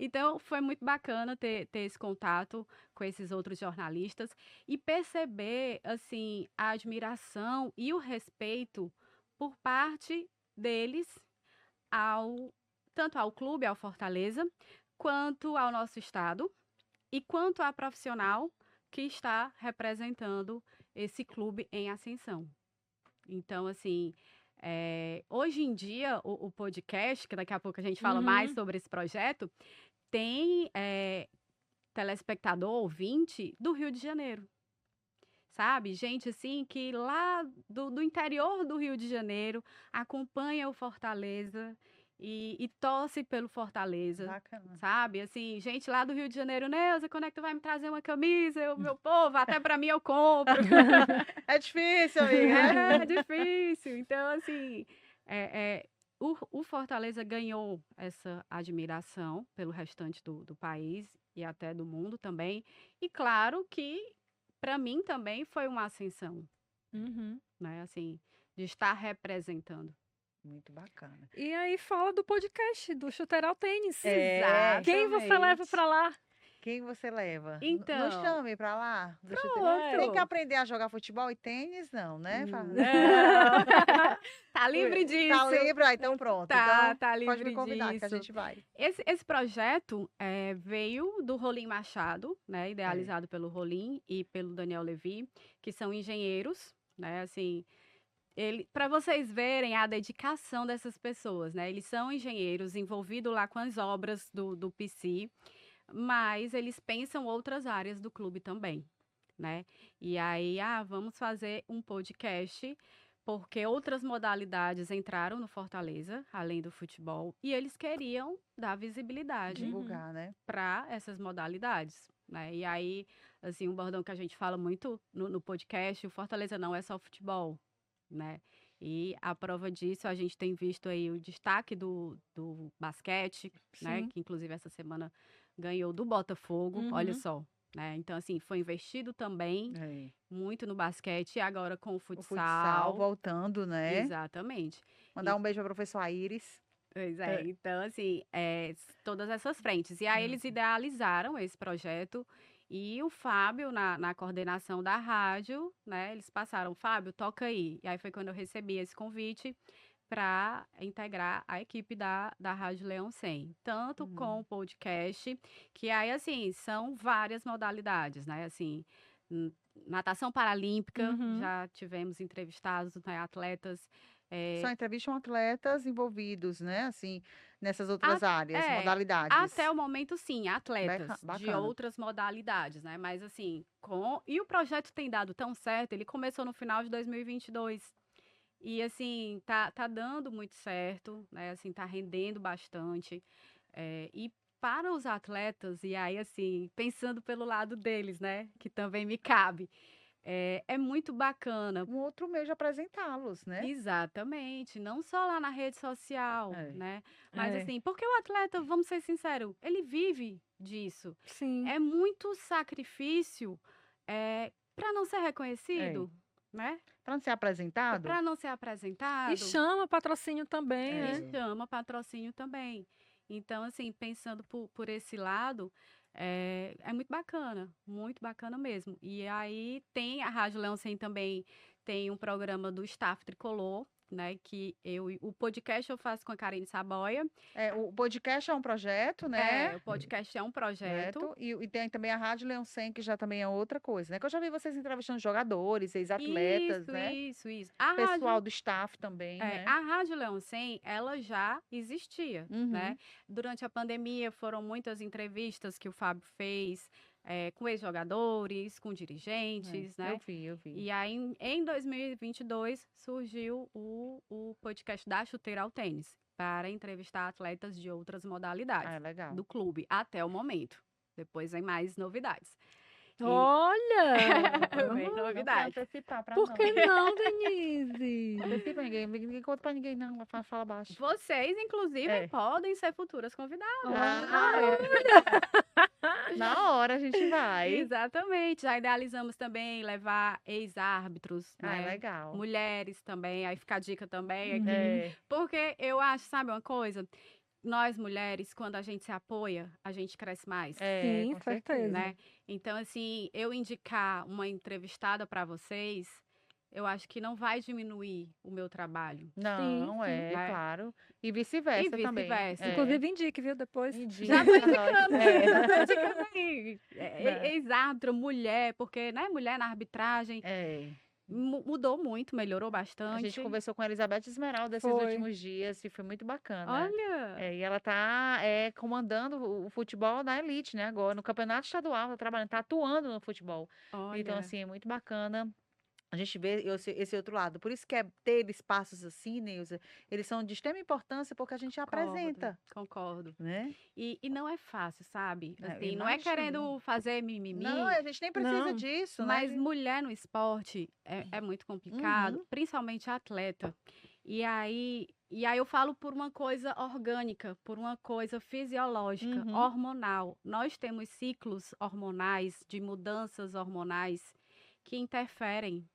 Então, foi muito bacana ter esse contato com esses outros jornalistas e perceber, assim, a admiração e o respeito por parte deles ao tanto ao clube, ao Fortaleza, quanto ao nosso estado e quanto à profissional que está representando esse clube em ascensão. Então, assim, hoje em dia, o podcast, que daqui a pouco a gente fala mais sobre esse projeto, tem telespectador, ouvinte do Rio de Janeiro. Sabe? Gente, assim, que lá do interior do Rio de Janeiro acompanha o Fortaleza e torce pelo Fortaleza. Bacana. Sabe? Assim, gente lá do Rio de Janeiro, Neuza, quando é que tu vai me trazer uma camisa? Meu povo, até pra mim eu compro. É difícil, amiga. É difícil. Então, assim, o Fortaleza ganhou essa admiração pelo restante do país e até do mundo também. E claro que, para mim, também foi uma ascensão, né? Assim, de estar representando. Muito bacana. E aí fala do podcast, do Chuteira ao Tênis. É. Quem você leva pra lá? Quem você leva? Então. Nos chame pra lá. Pronto. Tem que aprender a jogar futebol e tênis, não, né? Não. Tá livre disso. Tá livre? Então pronto. Tá, Então, tá livre pode me convidar que a disso. gente vai. Esse projeto veio do Rolim Machado, né? Idealizado pelo Rolim e pelo Daniel Levi, que são engenheiros, né? Assim, para vocês verem a dedicação dessas pessoas, né? Eles são engenheiros envolvidos lá com as obras do PC, mas eles pensam outras áreas do clube também, né? E aí, vamos fazer um podcast, porque outras modalidades entraram no Fortaleza, além do futebol, e eles queriam dar visibilidade Divulgar, né? para essas modalidades, né? E aí, assim, um bordão que a gente fala muito no podcast, o Fortaleza não é só futebol, né? E a prova disso, a gente tem visto aí o destaque do basquete, né? Que inclusive essa semana ganhou do Botafogo, olha só, né? Então, assim, foi investido também muito no basquete e agora com o futsal. O futsal voltando, né? Exatamente. Mandar um beijo para a professora Iris. Pois é, então, assim, todas essas frentes. E aí eles idealizaram esse projeto e o Fábio, na coordenação da rádio, né? Eles passaram, Fábio, toca aí. E aí foi quando eu recebi esse convite para integrar a equipe da Rádio Leão 100. Tanto com o podcast, que aí, assim, são várias modalidades, né? Assim, natação paralímpica, já tivemos entrevistados, né, atletas. Só entrevistam atletas envolvidos, né? Assim, nessas outras áreas, modalidades. Até o momento, sim, atletas de outras modalidades, né? Mas, assim, e o projeto tem dado tão certo, ele começou no final de 2022. E, assim, tá dando muito certo, né? Assim, tá rendendo bastante. E para os atletas, e aí, assim, pensando pelo lado deles, né? Que também me cabe. É muito bacana. Um outro meio de apresentá-los, né? Exatamente. Não só lá na rede social, né? Mas, assim, porque o atleta, vamos ser sinceros, ele vive disso. Sim. É muito sacrifício para não ser reconhecido, né? Para não ser apresentado? Para não ser apresentado. E chama patrocínio também, né? E chama patrocínio também. Então, assim, pensando por esse lado, é muito bacana mesmo. E aí tem a Rádio Leão 100 também, tem um programa do Staff Tricolor, né, que o podcast eu faço com a Karine Saboia. O podcast é um projeto, né? O podcast é um projeto. E tem também a Rádio Leão 100, que já também é outra coisa, né? Que eu já vi vocês entrevistando jogadores, ex-atletas, né? Isso. Pessoal do staff também, né? A Rádio Leão 100, ela já existia, né? Durante a pandemia foram muitas entrevistas que o Fábio fez, com ex-jogadores, com dirigentes, né? Eu vi. E aí, em 2022, surgiu o podcast da Chuteira ao Tênis, para entrevistar atletas de outras modalidades Legal. do clube, até o momento. Depois vem mais novidades. Olha! Vem novidade. Por que não, Denise? Antecipa ninguém conta pra ninguém, não. Fala baixo. Vocês, inclusive, podem ser futuras convidadas. Na hora a gente vai. Exatamente. Já idealizamos também levar ex-árbitros, né? Legal. Mulheres também, aí fica a dica também aqui. Porque eu acho, sabe uma coisa? nós mulheres, quando a gente se apoia, a gente cresce mais, Sim, Com certeza. certeza. né? Então, assim, eu indicar uma entrevistada para vocês, eu acho que não vai diminuir o meu trabalho, Não, sim. né? claro. E E vice-versa também. vice-versa. Inclusive, indique, viu, depois. Já tô Indica pra nós. indicando, já tô indicando aí. Né? Exato, mulher, porque, né, mulher na arbitragem É. mudou muito, melhorou A gente bastante. conversou com a Elizabeth Esmeralda esses Foi. últimos dias e foi muito bacana. Olha, E ela tá comandando o futebol da elite, né? Agora, no campeonato estadual, tá trabalhando, tá atuando no futebol. Então, olha, assim, é muito bacana. A gente vê esse outro lado. Por isso que é ter espaços assim, Neuza, eles são de extrema importância porque a gente apresenta, concordo. né? E não é fácil, sabe? Eu Assim, não é imagino. querendo fazer Não, mimimi, a gente nem precisa Não, disso, mas né? mulher no esporte é muito complicado, Uhum. principalmente atleta. E aí eu falo por uma coisa orgânica, por uma coisa fisiológica, Uhum. hormonal. Nós temos ciclos hormonais, de mudanças hormonais, que interferem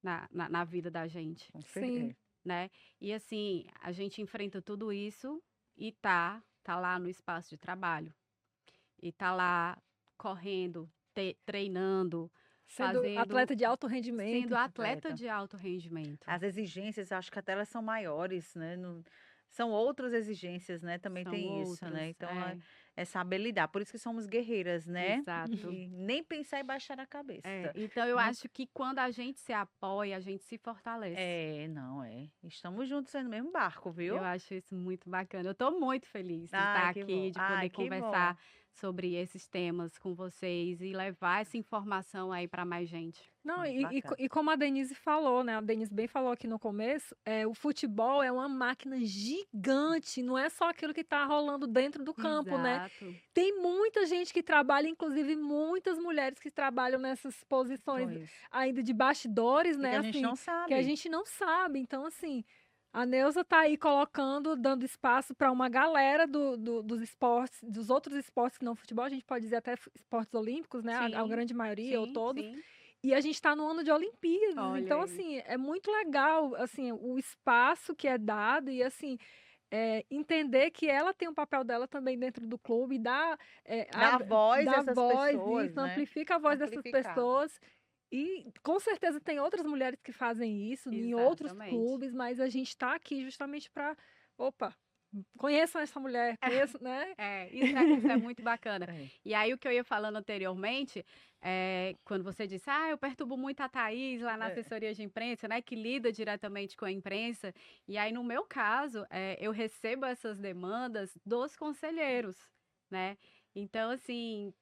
na vida da gente, Com sim. certeza. né? E assim, a gente enfrenta tudo isso e tá lá no espaço de trabalho. E tá lá correndo, treinando, Sendo fazendo, atleta de alto rendimento. sendo atleta Atleta. de alto rendimento. As exigências, acho que até elas são maiores, né? São outras exigências, né? Também São tem isso, né? outras, Então, é saber lidar. Por isso que somos guerreiras, né? exato. E nem pensar em baixar a cabeça. Então eu Não- acho que quando a gente se apoia, a gente se fortalece. Não é. Estamos juntos aí no mesmo barco, viu? Eu acho isso muito bacana. Eu estou muito feliz de Ai, estar que aqui, bom. de Ai, poder que conversar bom. sobre esses temas com vocês e levar essa informação aí para mais gente. Não, Muito bacana. e como a Denise falou, né? A Denise bem falou aqui no começo, o futebol é uma máquina gigante, não é só aquilo que está rolando dentro do campo, né? Exato. Tem muita gente que trabalha, inclusive muitas mulheres que trabalham nessas posições Pois. ainda de bastidores, E né? que a gente Assim, não que a sabe. gente não sabe. Então, assim, a Neuza tá aí colocando, dando espaço para uma galera dos esportes, dos outros esportes que não futebol, a gente pode dizer até esportes olímpicos, né? A Sim, grande maioria, ou sim, todos. sim. E a gente está no ano de Olimpíadas, Olha então aí. assim, é muito legal, assim, o espaço que é dado e assim, entender que ela tem um papel dela também dentro do clube, Dá voz a dá essas voz, pessoas, isso, né? amplifica a voz dessas Amplificar. pessoas. E com certeza tem outras mulheres que fazem isso em outros Exatamente. clubes, mas a gente está aqui justamente para, opa, conheçam essa mulher, conheçam, né? Isso é muito bacana. É. E aí, o que eu ia falando anteriormente, quando você disse, eu perturbo muito a Thaís lá na assessoria de imprensa, né, que lida diretamente com a imprensa. E aí, no meu caso, eu recebo essas demandas dos conselheiros, né? Então, assim,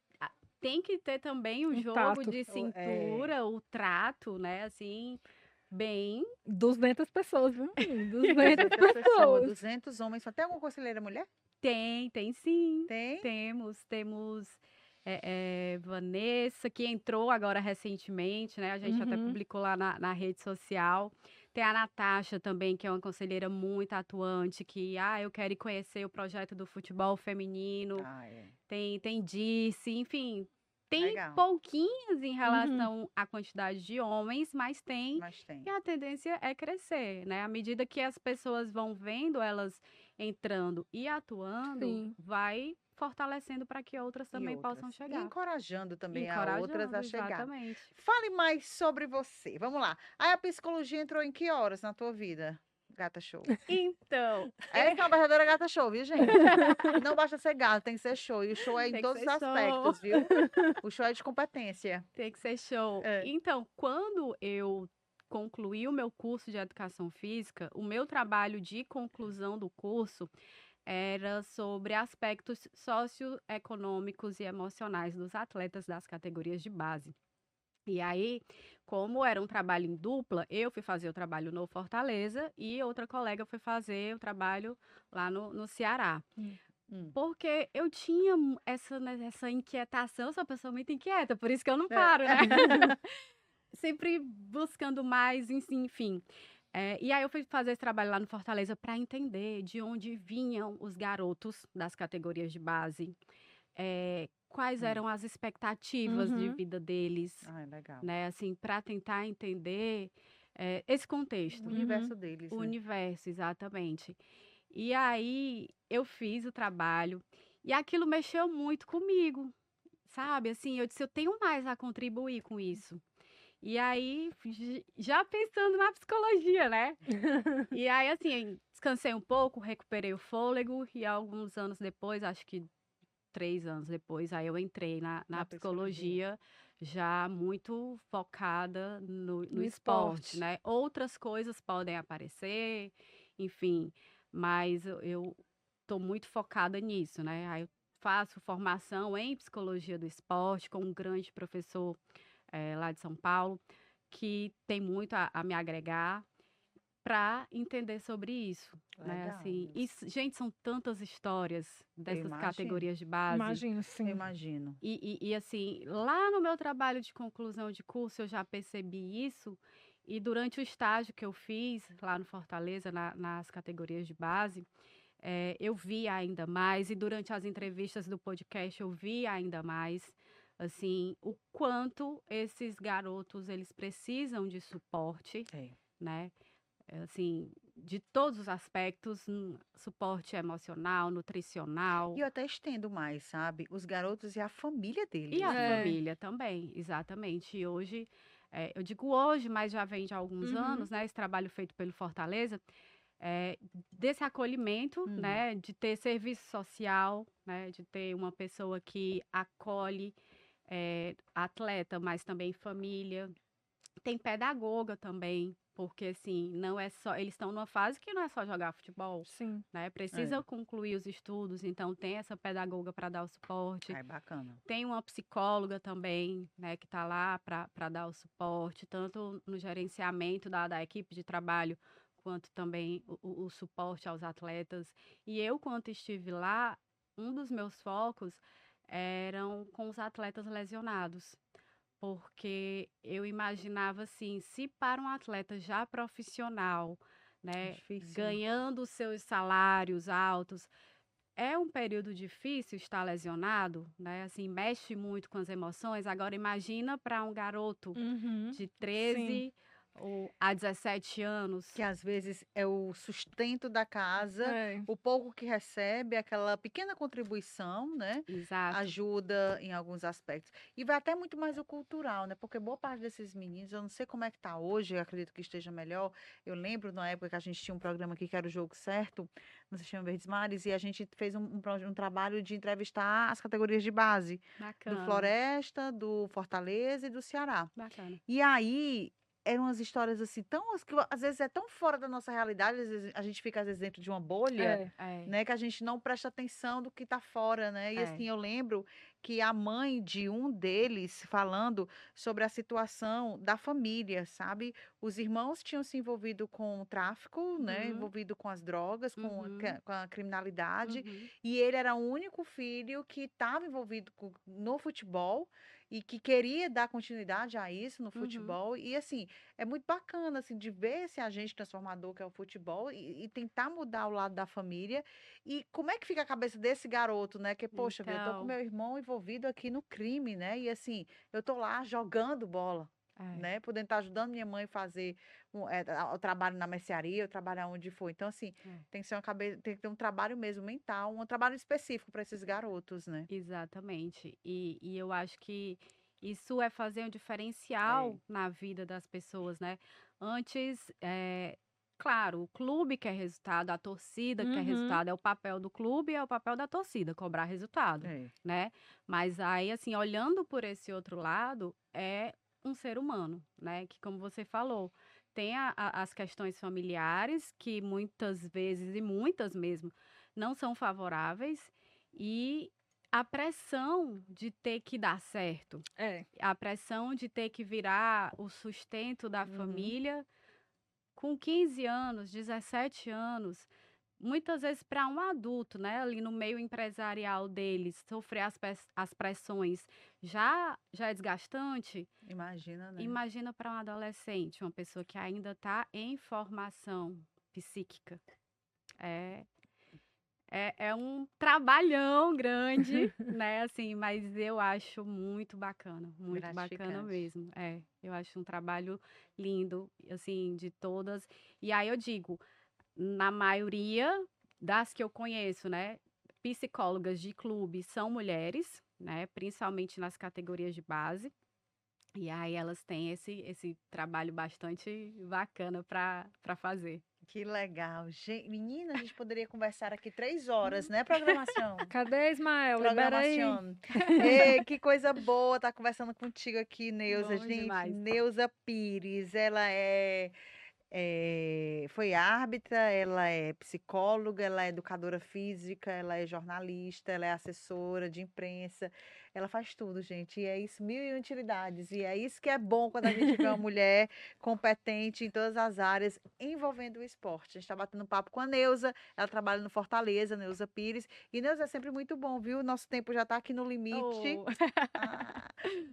tem que ter também o Um jogo tato. de cintura, o trato, né, assim, bem... 200 pessoas, viu? 200 200 pessoas, pessoas. 200 homens. Só tem alguma conselheira mulher? Tem sim. Tem? Temos Vanessa, que entrou agora recentemente, né? A gente até Uhum. publicou lá na rede social. Tem a Natasha também, que é uma conselheira muito atuante, que, eu quero ir conhecer o projeto do futebol feminino. Tem Dirce, enfim, tem Legal. pouquinhos em relação à quantidade de homens, mas tem. Mas tem. E a tendência é crescer, né? À medida que as pessoas vão vendo elas entrando e atuando, Sim. vai fortalecendo para que outras também possam E chegar. encorajando também a outras a chegar. Exatamente. Fale mais sobre você. Vamos lá. Aí a psicologia entrou em que horas na tua vida, Gata Show? Então, Essa é uma verdadeira Gata Show, viu, gente? Não basta ser gata, tem que ser show. E o show é em Tem que todos os ser show. aspectos, viu? O show é de competência. tem que ser show. Então, quando eu concluí o meu curso de educação física, o meu trabalho de conclusão do curso era sobre aspectos socioeconômicos e emocionais dos atletas das categorias de base. E aí, como era um trabalho em dupla, eu fui fazer o trabalho no Fortaleza e outra colega foi fazer o trabalho lá no Ceará. Porque eu tinha essa inquietação, eu sou uma pessoa muito inquieta, por isso que eu não paro, né? Sempre buscando mais, enfim. E aí eu fui fazer esse trabalho lá no Fortaleza para entender de onde vinham os garotos das categorias de base, quais eram as expectativas de vida deles, Legal. né? Assim, para tentar entender esse contexto. O universo deles, O né? universo, exatamente. E aí eu fiz o trabalho e aquilo mexeu muito comigo, sabe? Assim, eu disse, eu tenho mais a contribuir com isso. E aí, já pensando na psicologia, né? E aí, assim, descansei um pouco, recuperei o fôlego e alguns anos depois, acho que 3 anos depois, aí eu entrei na Na psicologia. psicologia já muito focada no No esporte, esporte. né? Outras coisas podem aparecer, enfim, mas eu tô muito focada nisso, né? Aí eu faço formação em psicologia do esporte com um grande professor lá de São Paulo, que tem muito a me agregar para entender sobre isso, né? Legal Assim, isso. gente, são tantas histórias Eu dessas imagino. categorias de base. Imagino, Eu sim. imagino. E, assim, lá no meu trabalho de conclusão de curso, eu já percebi isso. E durante o estágio que eu fiz lá no Fortaleza, nas categorias de base, eu vi ainda mais. E durante as entrevistas do podcast, eu vi ainda mais, assim, o quanto esses garotos, eles precisam de suporte, É. né? Assim, de todos os aspectos, suporte emocional, nutricional E eu até estendo mais, sabe? Os garotos e a família e deles, a né? É. família também, exatamente. E hoje, eu digo hoje, mas já vem de alguns Uhum. anos, né, esse trabalho feito pelo Fortaleza, desse acolhimento, Hum. né, de ter serviço social, né, de ter uma pessoa que acolhe, atleta, mas também família. Tem pedagoga também, porque assim, não é só, eles estão numa fase que não é só jogar futebol, Sim. né? É. Precisa concluir os estudos, então tem essa pedagoga para dar o suporte. Ai, bacana. Tem uma psicóloga também, né, que está lá para dar o suporte, tanto no gerenciamento da equipe de trabalho, quanto também o suporte aos atletas. E eu, quando estive lá, um dos meus focos eram com os atletas lesionados, porque eu imaginava assim, se para um atleta já profissional, É né, difícil, né? ganhando seus salários altos, é um período difícil estar lesionado, né? Assim, mexe muito com as emoções. Agora imagina para um garoto Uhum. de Sim. 13 ou a 17 anos. Que às vezes é o sustento da casa, É. o pouco que recebe, aquela pequena contribuição, né? Exato. Ajuda em alguns aspectos. E vai até muito mais o cultural, né? Porque boa parte desses meninos, eu não sei como é que tá hoje, eu acredito que esteja melhor. Eu lembro na época que a gente tinha um programa aqui que era o Jogo Certo, no Sistema Verdes Mares, e a gente fez um trabalho de entrevistar as categorias de base do Bacana, Floresta, do Fortaleza e do Ceará. bacana. E aí eram umas histórias assim tão que às vezes é tão fora da nossa realidade, às vezes a gente fica às vezes dentro de uma bolha, É. É, né, que a gente não presta atenção do que está fora, né? E é. assim, eu lembro que a mãe de um deles falando sobre a situação da família, sabe? Os irmãos tinham se envolvido com o tráfico, né, Uhum, envolvido com as drogas, uhum, com a criminalidade, uhum, e ele era o único filho que estava envolvido no futebol e que queria dar continuidade a isso no uhum. futebol. E assim, é muito bacana assim de ver esse agente transformador que é o futebol e tentar mudar o lado da família. E como é que fica a cabeça desse garoto, né? Que, poxa, vida, eu tô com Então, meu irmão envolvido aqui no crime, né? E assim, eu tô lá jogando bola. é, Né, podendo estar ajudando minha mãe a fazer o trabalho na mercearia, o trabalho onde for. Então, assim, é. tem que ser tem que ter um trabalho mesmo mental, um trabalho específico para esses garotos, né? Exatamente. E eu acho que isso é fazer um É. diferencial na vida das pessoas, né? Antes, claro, o clube quer resultado, a torcida quer Uhum. resultado, é o papel do clube e é o papel da torcida, cobrar resultado, É. né? Mas aí, assim, olhando por esse outro lado, é um ser humano, né? Que, como você falou, tem as questões familiares, que muitas vezes, e muitas mesmo, não são favoráveis, e a pressão de ter que dar certo, É. a pressão de ter que virar o sustento da Uhum. família com 15 anos, 17 anos, muitas vezes para um adulto, né, ali no meio empresarial deles, sofrer as pressões já é desgastante. Imagina, né? Imagina para um adolescente, uma pessoa que ainda está em formação psíquica. É, é um trabalhão grande, né, assim, mas eu acho muito bacana Gratificante. mesmo. É, eu acho um trabalho lindo, assim, de todas. E aí eu digo, na maioria das que eu conheço, né, psicólogas de clube são mulheres, né, principalmente nas categorias de base. E aí elas têm esse trabalho bastante bacana para fazer. Que legal. Menina, a gente poderia conversar aqui 3 horas, né, programação? Cadê, Ismael? Libera aí. Programação. Ei, que coisa boa estar conversando contigo aqui, Neuza. Bom Gente, demais. Neuza Pires, ela foi árbitra, ela é psicóloga, ela é educadora física, ela é jornalista, ela é assessora de imprensa, ela faz tudo, gente. E é isso, mil e utilidades. E é isso que é bom quando a gente vê uma mulher competente em todas as áreas envolvendo o esporte. A gente está batendo papo com a Neuza, ela trabalha no Fortaleza, Neuza Pires. E Neuza, é sempre muito bom, viu? Nosso tempo já está aqui no limite. Oh. Ah,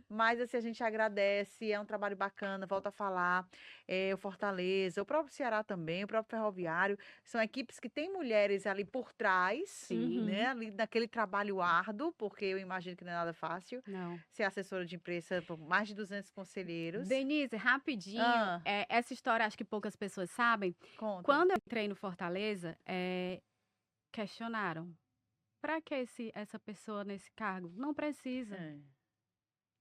mas assim, a gente agradece, é um trabalho bacana, volta a falar. O Fortaleza, o próprio Ceará também, o próprio Ferroviário, são equipes que têm mulheres ali por trás, Sim. né? Ali naquele trabalho árduo, porque eu imagino que não é nada fácil Não. ser assessora de imprensa por mais de 200 conselheiros. Denise, rapidinho, Ah, essa história acho que poucas pessoas sabem. conta. Quando eu entrei no Fortaleza, questionaram. Para que essa pessoa nesse cargo? Não precisa. É.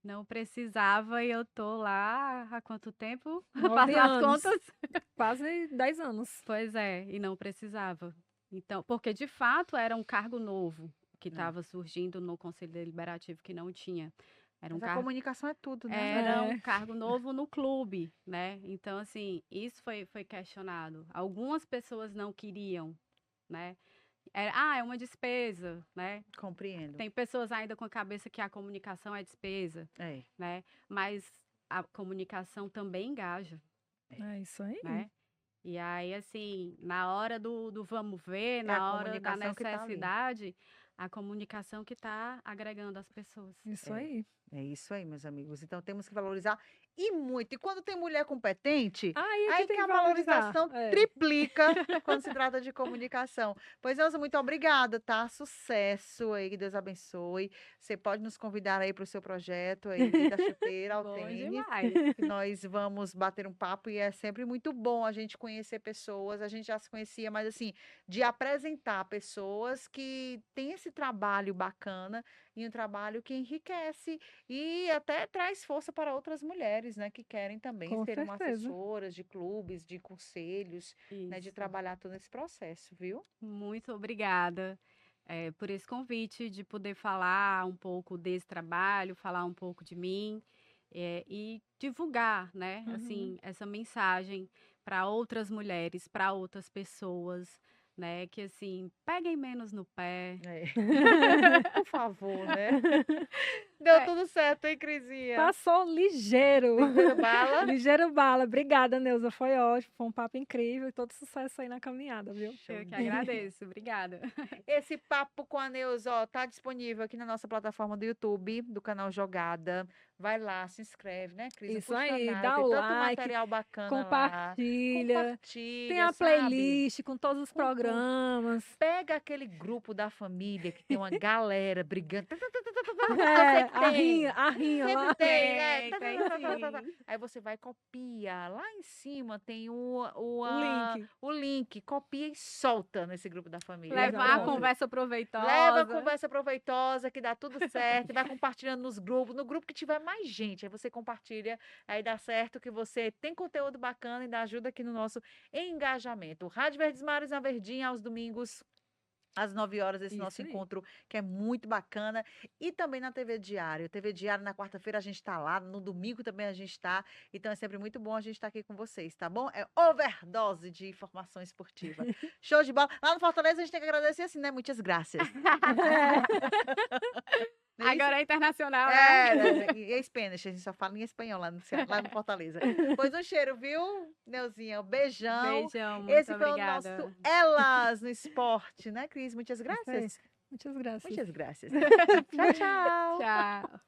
Não precisava e eu tô lá há quanto tempo? 9 Faço as anos. contas. Quase 10 anos. Pois é, e não precisava. Então, porque de fato era um cargo novo que estava surgindo no Conselho Deliberativo que não tinha. Era um Mas a cargo, comunicação é tudo, né? era É. um cargo novo no clube, né? Então, assim, isso foi questionado. Algumas pessoas não queriam, né? É uma despesa, né? Compreendo. Tem pessoas ainda com a cabeça que a comunicação é despesa, É. né? Mas a comunicação também engaja, É isso aí. né? E aí, assim, na hora do vamos ver, É a na hora da comunicação que tá ali. necessidade, a comunicação que está agregando as pessoas. Isso É. aí. É isso aí, meus amigos. Então temos que valorizar e muito. E quando tem mulher competente, Aí aí tem que a que valorizar. valorização É. triplica quando se trata de comunicação. Pois, Elza, muito obrigada, tá? Sucesso aí, que Deus abençoe. Você pode nos convidar aí para o seu projeto aí da chuteira ao Bom tênis. demais. Que nós vamos bater um papo e é sempre muito bom a gente conhecer pessoas. A gente já se conhecia, mas assim, de apresentar pessoas que têm esse trabalho bacana e um trabalho que enriquece e até traz força para outras mulheres, né, que querem também Com ser uma certeza. assessoras de clubes, de conselhos, né, de Isso. trabalhar todo esse processo, viu? Muito obrigada por esse convite de poder falar um pouco desse trabalho, falar um pouco de mim e divulgar, né, Uhum. assim, essa mensagem para outras mulheres, para outras pessoas, né, que assim, peguem menos no pé. É. Por favor, né? Deu É. tudo certo, hein, Crisinha? Passou ligeiro. Ligeiro bala. Ligeiro bala. Obrigada, Neuza. Foi ótimo. Foi um papo incrível e todo sucesso aí na caminhada, viu? Show Eu de que agradeço, obrigada. Esse papo com a Neuza, ó, tá disponível aqui na nossa plataforma do YouTube, do canal Jogada. Vai lá, se inscreve, né, Cris? Não Isso custa aí, nada, dá tem o tanto like, material bacana lá. compartilha. Tem Compartilha, a sabe? playlist com todos os Com tudo. programas. Pega aquele grupo da família que tem uma galera brigando. Eu É, sei que tem. a rinha lá. Sempre tem, né? Tem sim. Aí você vai, copia. Lá em cima tem O link. o link. Copia e solta nesse grupo da família. Levar a Exatamente. conversa proveitosa. Leva a conversa proveitosa, que dá tudo certo. Vai compartilhando nos grupos. No grupo que tiver mais gente, aí você compartilha. Aí dá certo que você tem conteúdo bacana e dá ajuda aqui no nosso engajamento. Rádio Verdes Mares na Verdinha, aos domingos, às 9 horas, esse nosso Isso aí. encontro que é muito bacana. E também na TV Diário. TV Diário, na quarta-feira a gente está lá, no domingo também a gente está. Então é sempre muito bom a gente estar aqui com vocês, tá bom? É overdose de informação esportiva. Show de bola. Lá no Fortaleza a gente tem que agradecer assim, né? Muitas graças. Não é isso? Agora é internacional, né? E Spanish, a gente só fala em espanhol lá no Fortaleza. Pois um cheiro, viu, Neuzinha? Um beijão. Beijão, muito Esse foi o obrigada. nosso Elas no Esporte, né, Cris? Muitas Isso aí. graças. Muitas graças. Muitas graças. Tchau, tchau. Tchau.